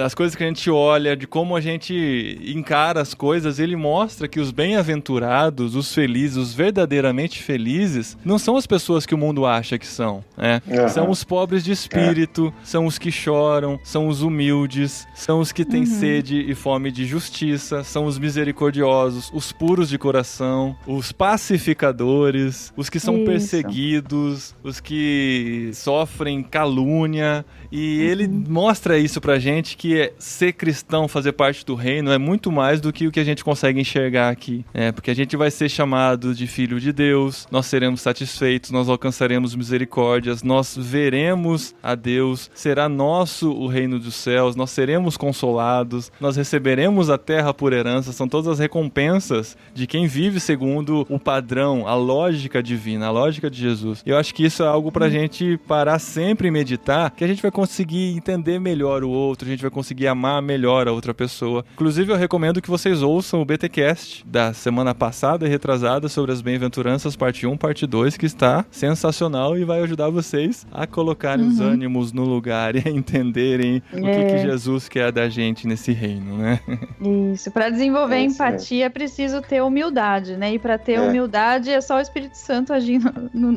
Speaker 1: as coisas que a gente olha, de como a gente encara as coisas. Ele mostra que os bem-aventurados, os felizes, os verdadeiramente felizes, não são as pessoas que o mundo acha que são, né? São os pobres de espírito, são os que choram, são os humildes, são os que têm sede e fome de justiça, são os misericordiosos, os puros de coração, os pacificadores, os que são perseguidos, os que sofrem calúnia. E ele mostra isso pra gente, que ser cristão, fazer parte do reino, é muito mais do que o que a gente consegue enxergar aqui. Porque a gente vai ser chamado de filho de Deus, nós seremos satisfeitos, nós alcançaremos misericórdias, nós veremos a Deus, será nosso o reino dos céus, nós seremos consolados, nós receberemos a terra por herança. São todas as recompensas de quem vive segundo o padrão, a lógica divina, a lógica de Jesus. Eu acho que isso é algo pra gente parar sempre e meditar, que a gente vai conseguir entender melhor o outro, a gente vai conseguir amar melhor a outra pessoa. Inclusive, eu recomendo que vocês ouçam o BTcast da semana passada e retrasada sobre as bem-aventuranças, parte 1, parte 2, que está sensacional e vai ajudar vocês a colocarem os ânimos no lugar e a entenderem o que Jesus quer é da gente nesse reino, né?
Speaker 4: Isso, para desenvolver empatia é preciso ter humildade, né? E para ter humildade é só o Espírito Santo agindo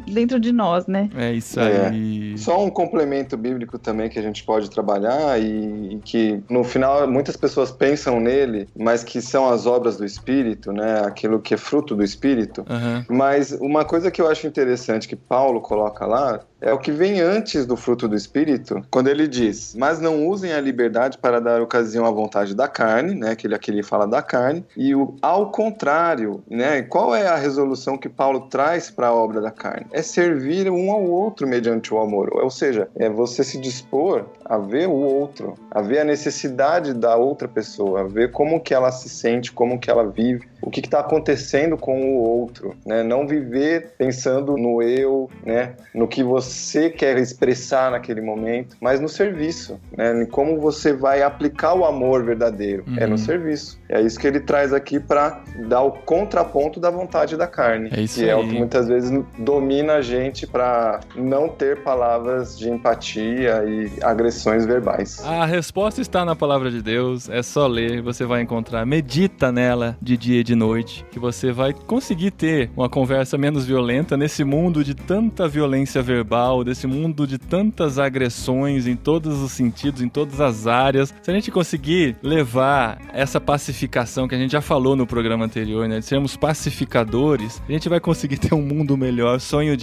Speaker 4: dentro de nós, né?
Speaker 1: É isso aí.
Speaker 3: Só um complemento bíblico também que a gente pode trabalhar e que no final muitas pessoas pensam nele, mas que são as obras do Espírito, né? Aquilo que é fruto do Espírito. Mas uma coisa que eu acho interessante que Paulo coloca lá é o que vem antes do fruto do Espírito, quando ele diz: mas não usem a liberdade para dar ocasião à vontade da carne, né? Que ele fala da carne, e ao contrário, né? Qual é a resolução que Paulo traz para a obra da carne? É servir um ao outro mediante o amor, ou seja, é você se dispor a ver o outro, a ver a necessidade da outra pessoa, a ver como que ela se sente, como que ela vive, o que está acontecendo com o outro, né? Não viver pensando no eu, né? No que você quer expressar naquele momento, mas no serviço, né? Em como você vai aplicar o amor verdadeiro, é no serviço. É isso que ele traz aqui para dar o contraponto da vontade da carne, que é o que muitas vezes domina a gente para não ter palavras de empatia e agressões verbais.
Speaker 1: A resposta está na palavra de Deus, é só ler, você vai encontrar, medita nela de dia e de noite, que você vai conseguir ter uma conversa menos violenta nesse mundo de tanta violência verbal, desse mundo de tantas agressões em todos os sentidos, em todas as áreas. Se a gente conseguir levar essa pacificação que a gente já falou no programa anterior, né, de sermos pacificadores, a gente vai conseguir ter um mundo melhor, sonho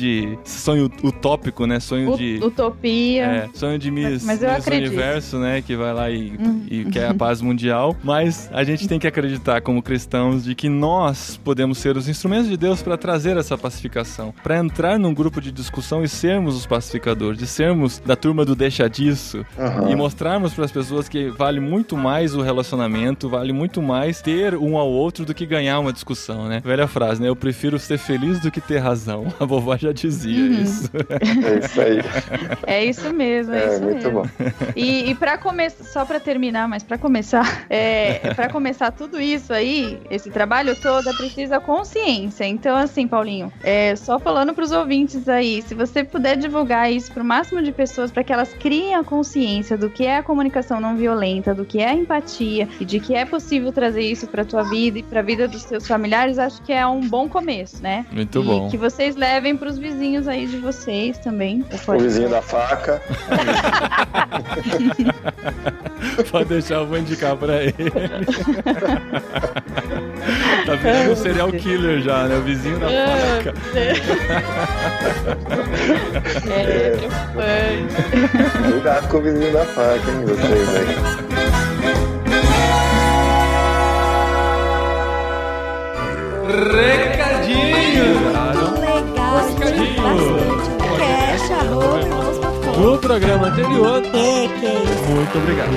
Speaker 1: utópico, né,
Speaker 4: utopia,
Speaker 1: sonho de Miss Universo, né, que vai lá e quer a paz mundial, mas a gente tem que acreditar como cristãos de que nós podemos ser os instrumentos de Deus para trazer essa pacificação, para entrar num grupo de discussão e sermos os pacificadores, de sermos da turma do deixa disso e mostrarmos para as pessoas que vale muito mais o relacionamento, vale muito mais ter um ao outro do que ganhar uma discussão, né? Velha frase, né? Eu prefiro ser feliz do que ter razão. A vovó já dizia isso.
Speaker 3: É isso aí.
Speaker 4: É isso mesmo, é isso
Speaker 3: muito
Speaker 4: mesmo.
Speaker 3: Bom.
Speaker 4: E para começar, só para terminar, mas para começar, para começar tudo isso aí, esse trabalho todo, é preciso a consciência. Então, assim, Paulinho, só falando para os ouvintes aí, se você puder divulgar isso para o máximo de pessoas, para que elas criem a consciência do que é a comunicação não violenta, do que é a empatia e de que é possível trazer isso para tua vida e para a vida dos seus familiares, acho que é um bom começo, né?
Speaker 1: Muito bom.
Speaker 4: Que vocês levem para os vizinhos aí de vocês também.
Speaker 3: O vizinho da faca.
Speaker 1: Pode deixar, eu vou indicar pra ele. Tá virando um serial killer já, né? O vizinho da faca.
Speaker 4: Preocupante.
Speaker 3: Cuidado com o vizinho da faca, hein, vocês aí.
Speaker 1: Recadinho! No programa anterior. Muito obrigado.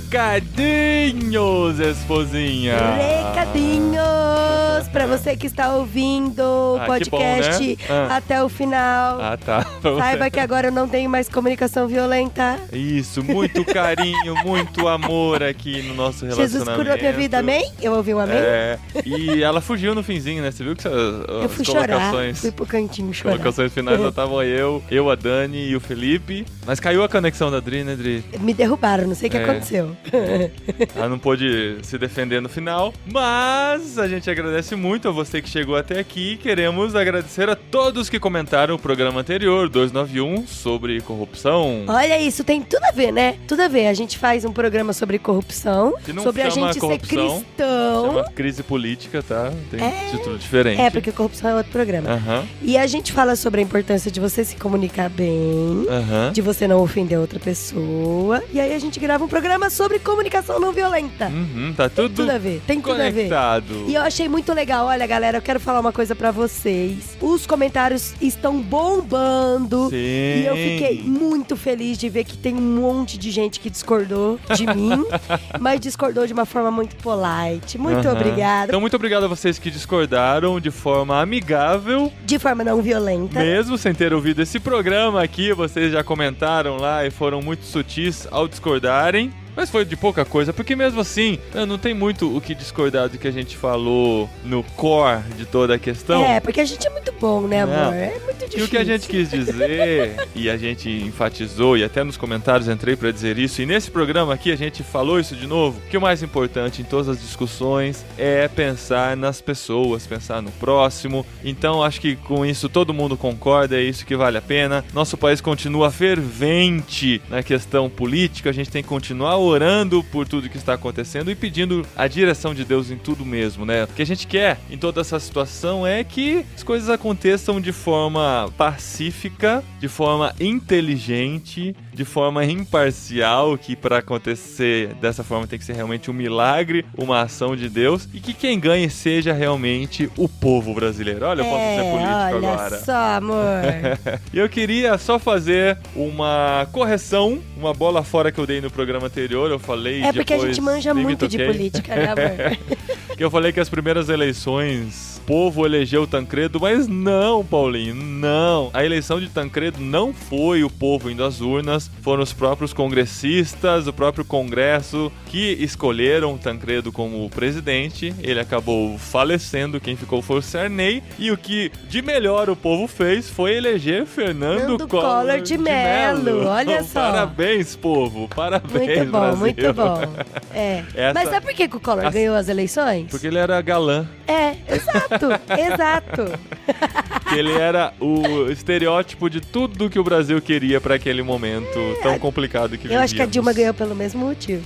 Speaker 1: Recadinhos, esposinha.
Speaker 2: Recadinhos pra você que está ouvindo o podcast
Speaker 1: bom, né?
Speaker 2: até o final.
Speaker 1: Tá.
Speaker 2: Saiba que agora eu não tenho mais comunicação violenta.
Speaker 1: Isso, muito carinho, muito amor aqui no nosso relacionamento.
Speaker 2: Jesus curou minha vida, amém? Eu ouvi um amém?
Speaker 1: E ela fugiu no finzinho, né? Você viu que
Speaker 2: eu fui chorar, fui pro cantinho chorar.
Speaker 1: As colocações finais só estavam eu, a Dani e o Felipe. Mas caiu a conexão da Dri, né, Dri?
Speaker 2: Me derrubaram, não sei o que aconteceu.
Speaker 1: Ela não pôde se defender no final, mas a gente agradece muito a você que chegou até aqui. Queremos agradecer a todos que comentaram o programa anterior, 291, sobre corrupção.
Speaker 2: Olha isso, tem tudo a ver, né? Tudo a ver. A gente faz um programa sobre corrupção, sobre a gente ser cristão.
Speaker 1: Chama crise política, tá? Tem título diferente.
Speaker 2: Porque corrupção é outro programa. E a gente fala sobre a importância de você se comunicar bem, de você não ofender outra pessoa. E aí a gente grava um programa sobre comunicação não violenta.
Speaker 1: Tá tudo
Speaker 2: a ver. Tem tudo
Speaker 1: conectado.
Speaker 2: A ver. E eu achei muito legal. Olha, galera, eu quero falar uma coisa pra vocês. Os comentários estão bombando.
Speaker 1: Sim.
Speaker 2: E eu fiquei muito feliz de ver que tem um monte de gente que discordou de mim, mas discordou de uma forma muito polite. Muito obrigada.
Speaker 1: Então, muito obrigado a vocês que discordaram de forma amigável.
Speaker 2: De forma não violenta.
Speaker 1: Mesmo sem ter ouvido esse programa aqui, vocês já comentaram lá e foram muito sutis ao discordarem. Mas foi de pouca coisa, porque mesmo assim, não tem muito o que discordar do que a gente falou no core de toda a questão.
Speaker 2: Porque a gente é muito bom, né, amor?
Speaker 1: Não.
Speaker 2: É muito difícil.
Speaker 1: E o que a gente quis dizer, e a gente enfatizou, e até nos comentários entrei pra dizer isso, e nesse programa aqui a gente falou isso de novo, que o mais importante em todas as discussões é pensar nas pessoas, pensar no próximo. Então acho que com isso todo mundo concorda, é isso que vale a pena. Nosso país continua fervente na questão política, a gente tem que continuar orando por tudo que está acontecendo e pedindo a direção de Deus em tudo mesmo, né? O que a gente quer em toda essa situação é que as coisas aconteçam de forma pacífica, de forma inteligente, de forma imparcial, que para acontecer dessa forma tem que ser realmente um milagre, uma ação de Deus, e que quem ganhe seja realmente o povo brasileiro. Olha, eu posso ser político agora.
Speaker 2: Olha só, amor.
Speaker 1: E eu queria só fazer uma correção, uma bola fora que eu dei no programa anterior, eu falei
Speaker 2: porque a
Speaker 1: depois,
Speaker 2: gente manja
Speaker 1: nem me
Speaker 2: muito de
Speaker 1: toquei.
Speaker 2: política, né, amor?
Speaker 1: Que eu falei que as primeiras eleições o povo elegeu o Tancredo, mas não, Paulinho, não. A eleição de Tancredo não foi o povo indo às urnas, foram os próprios congressistas, o próprio Congresso que escolheram Tancredo como presidente. Ele acabou falecendo, quem ficou foi o Sarney, e o que de melhor o povo fez foi eleger Fernando Collor de Mello.
Speaker 2: Olha só.
Speaker 1: Parabéns, povo, parabéns,
Speaker 2: Muito bom,
Speaker 1: Brasil.
Speaker 2: muito bom. Mas sabe por que o Collor ganhou as eleições?
Speaker 1: Porque ele era galã.
Speaker 2: Exato.
Speaker 1: Ele era o estereótipo de tudo que o Brasil queria para aquele momento tão complicado que vivíamos.
Speaker 2: Eu acho que a Dilma ganhou pelo mesmo motivo.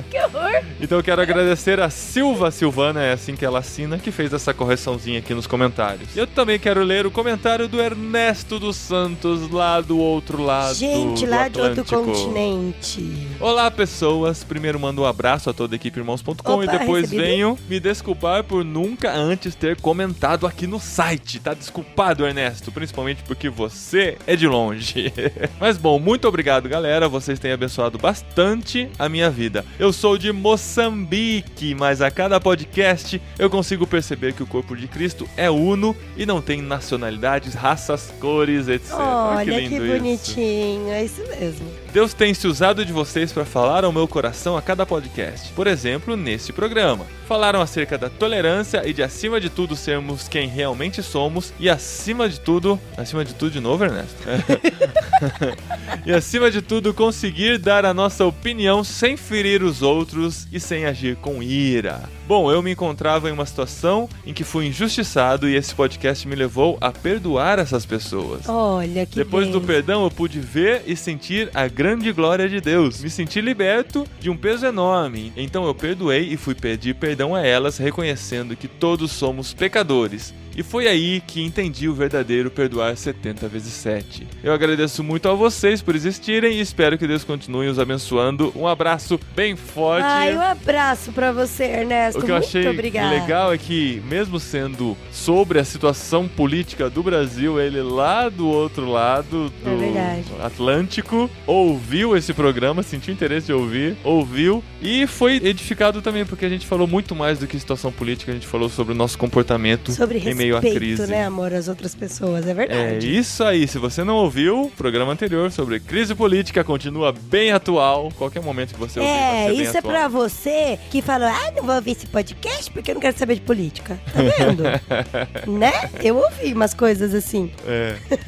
Speaker 2: Que horror.
Speaker 1: Então eu quero agradecer a Silvana, é assim que ela assina, que fez essa correçãozinha aqui nos comentários. Eu também quero ler o comentário do Ernesto dos Santos, lá do outro lado
Speaker 2: Gente,
Speaker 1: do
Speaker 2: lá de outro
Speaker 1: Atlântico.
Speaker 2: continente.
Speaker 1: Olá, pessoas. Primeiro mando um abraço a toda a equipe irmãos.com e depois venho me desculpar por nunca antes ter comentado aqui no site. Tá desculpado, Ernesto, principalmente porque você é de longe. Mas bom, muito obrigado, galera. Vocês têm abençoado bastante a minha vida. Eu sou de Moçambique, mas a cada podcast eu consigo perceber que o corpo de Cristo é uno e não tem nacionalidades, raças, cores, etc.
Speaker 2: Olha
Speaker 1: que
Speaker 2: que
Speaker 1: lindo
Speaker 2: bonitinho, é isso mesmo.
Speaker 1: Deus tem se usado de vocês para falar ao meu coração a cada podcast. Por exemplo, nesse programa. Falaram acerca da tolerância e de, acima de tudo, sermos quem realmente somos. E acima de tudo de novo, Ernesto? E acima de tudo, conseguir dar a nossa opinião sem ferir os outros e sem agir com ira. Bom, eu me encontrava em uma situação em que fui injustiçado e esse podcast me levou a perdoar essas pessoas.
Speaker 2: Olha que
Speaker 1: Depois do
Speaker 2: bem.
Speaker 1: perdão, eu pude ver e sentir a grande glória de Deus. Me senti liberto de um peso enorme. Então eu perdoei e fui pedir perdão a elas, reconhecendo que todos somos pecadores. E foi aí que entendi o verdadeiro perdoar 70 vezes 7. Eu agradeço muito a vocês por existirem e espero que Deus continue os abençoando. Um abraço bem forte.
Speaker 2: Ai, um abraço pra você, Ernesto.
Speaker 1: O que eu
Speaker 2: Muito
Speaker 1: achei
Speaker 2: obrigada.
Speaker 1: legal é que, mesmo sendo sobre a situação política do Brasil, ele lá do outro lado do Atlântico ouviu esse programa, sentiu interesse de ouvir, ouviu e foi edificado também, porque a gente falou muito mais do que situação política, a gente falou sobre o nosso comportamento em meio à crise.
Speaker 2: Né, amor, às outras pessoas, é verdade.
Speaker 1: É isso aí, se você não ouviu o programa anterior sobre crise política, continua bem atual, qualquer momento que você ouvir vai ser bem
Speaker 2: isso
Speaker 1: atual.
Speaker 2: é pra você que falou, não vou ouvir esse podcast porque eu não quero saber de política. Tá vendo? Né? Eu ouvi umas coisas assim.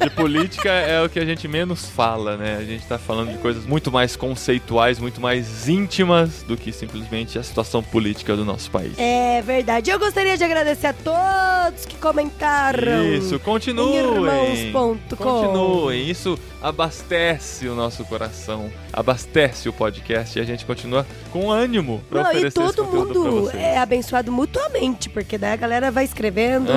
Speaker 1: De política é o que a gente menos fala, né? A gente tá falando de coisas muito mais conceituais, muito mais íntimas do que simplesmente a situação política do nosso país.
Speaker 2: É verdade. Eu gostaria de agradecer a todos que comentaram.
Speaker 1: Isso, continuem.
Speaker 2: Irmãos.com.
Speaker 1: Continuem. Isso abastece o nosso coração, abastece o podcast e a gente continua com ânimo pra oferecer esse
Speaker 2: todo
Speaker 1: conteúdo pra
Speaker 2: mundo
Speaker 1: vocês.
Speaker 2: é abençoado mutuamente, porque daí a galera vai escrevendo,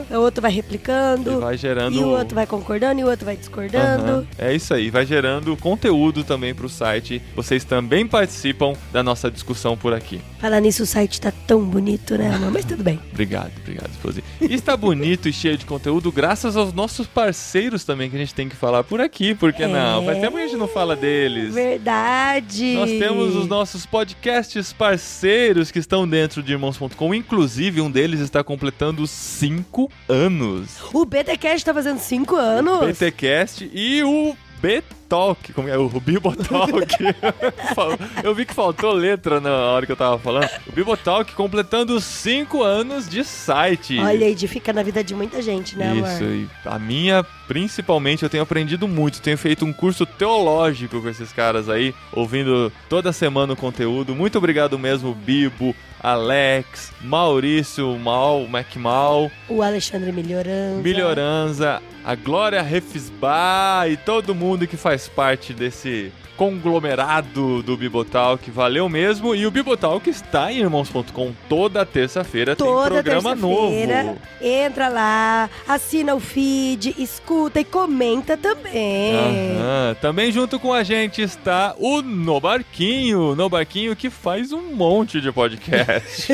Speaker 2: o outro vai replicando,
Speaker 1: E vai gerando...
Speaker 2: e o outro vai concordando, e o outro vai discordando.
Speaker 1: É isso aí, vai gerando conteúdo também pro site. Vocês também participam da nossa discussão por aqui.
Speaker 2: Falar nisso, o site tá tão bonito, né, amor? Mas tudo bem.
Speaker 1: Obrigado, esposinha. E está bonito e cheio de conteúdo graças aos nossos parceiros também, que a gente tem que falar por aqui, porque não? Faz tempo que a gente não fala deles.
Speaker 2: Verdade.
Speaker 1: Nós temos os nossos podcasts parceiros que estão dentro de irmãos.com, inclusive um deles está completando 5 anos.
Speaker 2: O BTcast tá fazendo 5 anos.
Speaker 1: O BTcast e o BT Bibotalk, como é? O Bibotalk. Eu vi que faltou letra na hora que eu tava falando. O Bibotalk completando 5 anos de site.
Speaker 2: Olha, edifica na vida de muita gente, né, amor?
Speaker 1: Isso, e a minha, principalmente, eu tenho aprendido muito. Tenho feito um curso teológico com esses caras aí, ouvindo toda semana o conteúdo. Muito obrigado mesmo, Bibo, Alex, Maurício, Macmal,
Speaker 2: O Alexandre
Speaker 1: Melhoranza, a Glória Refisbar e todo mundo que faz parte desse conglomerado do Bibotalk, valeu mesmo. E o Bibotalk está em irmãos.com toda terça-feira, tem programa novo.
Speaker 2: Entra lá, assina o feed, escuta e comenta também.
Speaker 1: Também junto com a gente está o No Barquinho que faz um monte de podcast.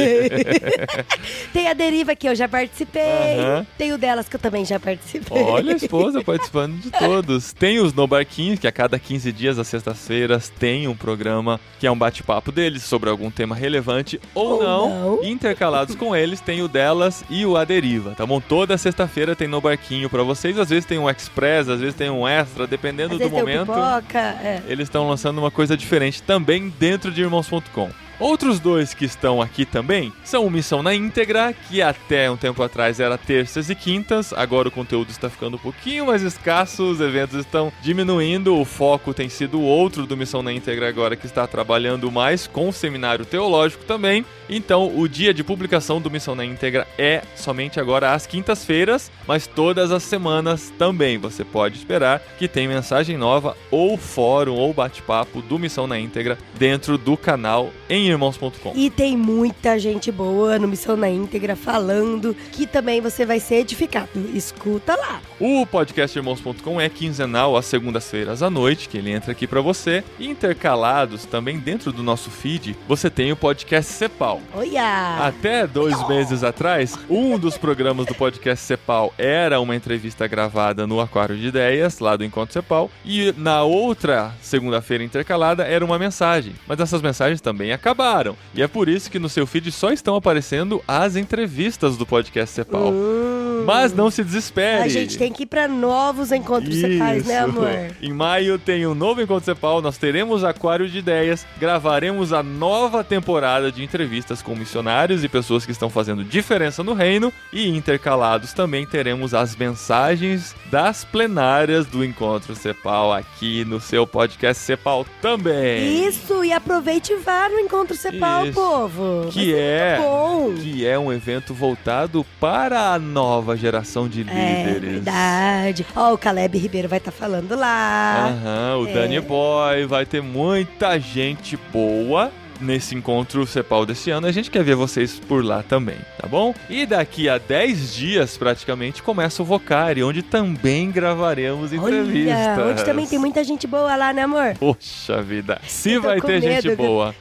Speaker 2: Tem a Deriva que eu já participei, tem o delas que eu também já participei.
Speaker 1: Olha a esposa participando de todos. Tem os No Barquinho, que a cada 15 dias, às sextas-feiras, tem um programa que é um bate-papo deles sobre algum tema relevante ou não. Intercalados com eles, tem o delas e o A Deriva, tá bom? Toda sexta-feira tem No Barquinho pra vocês. Às vezes tem um express, às vezes tem um extra, dependendo do momento. Eles estão lançando uma coisa diferente também dentro de irmãos.com. Outros dois que estão aqui também são o Missão na Íntegra, que até um tempo atrás era terças e quintas, agora o conteúdo está ficando um pouquinho mais escasso, os eventos estão diminuindo, o foco tem sido outro do Missão na Íntegra agora, que está trabalhando mais com o seminário teológico também. Então, o dia de publicação do Missão na Íntegra é somente agora às quintas-feiras, mas todas as semanas também. Você pode esperar que tem mensagem nova ou fórum ou bate-papo do Missão na Íntegra dentro do canal em irmãos.com.
Speaker 2: E tem muita gente boa no Missão na Íntegra falando que também você vai ser edificado. Escuta lá.
Speaker 1: O podcast irmãos.com é quinzenal às segundas-feiras à noite, que ele entra aqui pra você. Intercalados também dentro do nosso feed, você tem o podcast Cepal.
Speaker 2: Olha!
Speaker 1: Até 2 meses atrás, um dos programas do podcast Cepal era uma entrevista gravada no Aquário de Ideias, lá do Encontro Cepal, e na outra segunda-feira intercalada era uma mensagem. Mas essas mensagens também acabaram. E é por isso que no seu feed só estão aparecendo as entrevistas do podcast Cepal. Mas não se desespere.
Speaker 2: A gente tem que ir para novos encontros cepais, né, amor?
Speaker 1: Em maio tem um novo Encontro Cepal, nós teremos Aquário de Ideias, gravaremos a nova temporada de entrevistas com missionários e pessoas que estão fazendo diferença no reino, e intercalados também teremos as mensagens das plenárias do Encontro Cepal aqui no seu podcast Cepal também.
Speaker 2: Isso, e aproveite e vá no Encontro Cepal, povo.
Speaker 1: Que é um evento voltado para a nova geração de líderes.
Speaker 2: É verdade. Ó, o Caleb Ribeiro vai estar falando lá.
Speaker 1: O Danny Boy, vai ter muita gente boa nesse Encontro Cepal desse ano. A gente quer ver vocês por lá também, tá bom? E daqui a 10 dias, praticamente, começa o Vocari, onde também gravaremos entrevistas.
Speaker 2: Olha, onde também tem muita gente boa lá, né, amor?
Speaker 1: Poxa vida, se vai ter gente boa.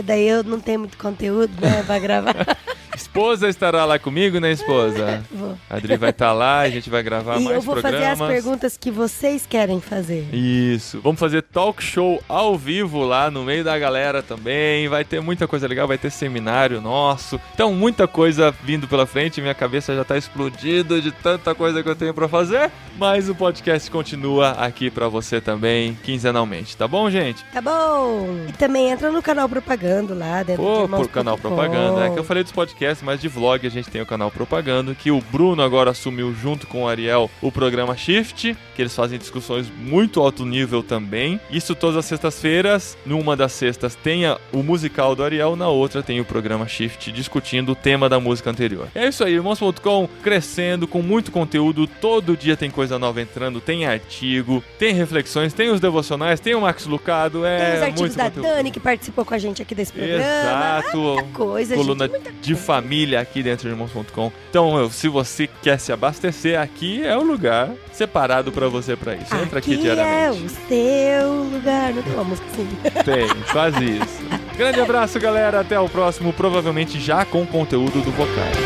Speaker 2: Daí eu não tenho muito conteúdo, né, pra gravar.
Speaker 1: Esposa estará lá comigo, né, esposa?
Speaker 2: Vou.
Speaker 1: A Adri vai estar lá, a gente vai gravar mais programas.
Speaker 2: E eu vou fazer as perguntas que vocês querem fazer.
Speaker 1: Isso. Vamos fazer talk show ao vivo lá no meio da galera também. Vai ter muita coisa legal, vai ter seminário nosso. Então, muita coisa vindo pela frente. Minha cabeça já tá explodida de tanta coisa que eu tenho pra fazer. Mas o podcast continua aqui pra você também, quinzenalmente. Tá bom, gente?
Speaker 2: Tá bom. E também entra no canal Propaganda lá dentro do irmãos.com.
Speaker 1: Por canal Propaganda. É que eu falei dos podcasts, mas de vlog a gente tem o canal Propaganda, que o Bruno agora assumiu junto com o Ariel o programa Shift, que eles fazem discussões muito alto nível também. Isso todas as sextas-feiras. Numa das sextas tem o musical do Ariel, na outra tem o programa Shift discutindo o tema da música anterior. É isso aí, irmãos.com crescendo com muito conteúdo, todo dia tem coisa nova entrando, tem artigo, tem reflexões, tem os devocionais, tem o Max Lucado,
Speaker 2: tem os artigos
Speaker 1: muito
Speaker 2: da
Speaker 1: conteúdo.
Speaker 2: Dani, que participou com a gente aqui desse programa.
Speaker 1: Exato.
Speaker 2: Muita coisa,
Speaker 1: coluna
Speaker 2: gente, muita
Speaker 1: de família aqui dentro de irmãos.com. Então, se você quer se abastecer, aqui é o lugar separado pra você pra isso. Entra aqui diariamente.
Speaker 2: É o seu lugar. Não tem uma música assim?
Speaker 1: Tem, quase isso. Grande abraço, galera. Até o próximo, provavelmente já com conteúdo do Vocari.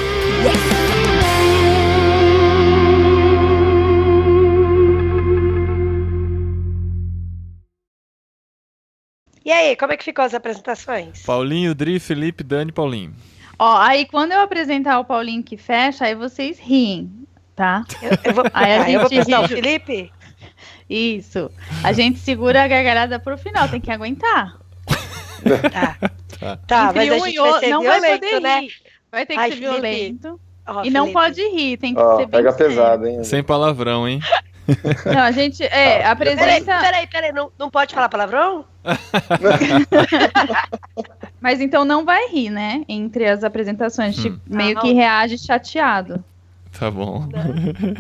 Speaker 6: E aí, como é que ficou as apresentações?
Speaker 1: Paulinho, Dri, Felipe, Dani, Paulinho.
Speaker 4: Ó, aí quando eu apresentar o Paulinho que fecha, aí vocês riem, tá?
Speaker 6: Eu vou apresentar o Felipe?
Speaker 4: Isso. A gente segura a gargalhada pro final, tem que aguentar.
Speaker 6: Tá, mas
Speaker 4: Entre
Speaker 6: a
Speaker 4: um
Speaker 6: gente
Speaker 4: e
Speaker 6: vai
Speaker 4: outro,
Speaker 6: ser
Speaker 4: não
Speaker 6: violento,
Speaker 4: vai poder
Speaker 6: né?
Speaker 4: rir. Vai ter que
Speaker 6: Ai,
Speaker 4: ser
Speaker 6: Felipe.
Speaker 4: violento.
Speaker 6: Ó,
Speaker 4: E não
Speaker 6: Felipe.
Speaker 4: pode rir, tem que
Speaker 3: Ó,
Speaker 4: ser bem
Speaker 3: pega
Speaker 4: sério.
Speaker 3: pesado, hein?
Speaker 1: Sem palavrão, hein?
Speaker 4: Não, a gente apresenta.
Speaker 6: Peraí, não pode falar palavrão?
Speaker 4: Mas então não vai rir, né? Entre as apresentações. Tipo, meio que reage chateado.
Speaker 1: Tá bom.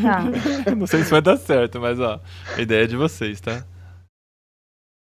Speaker 4: Tá.
Speaker 1: Não sei se vai dar certo, mas ó, a ideia é de vocês, tá?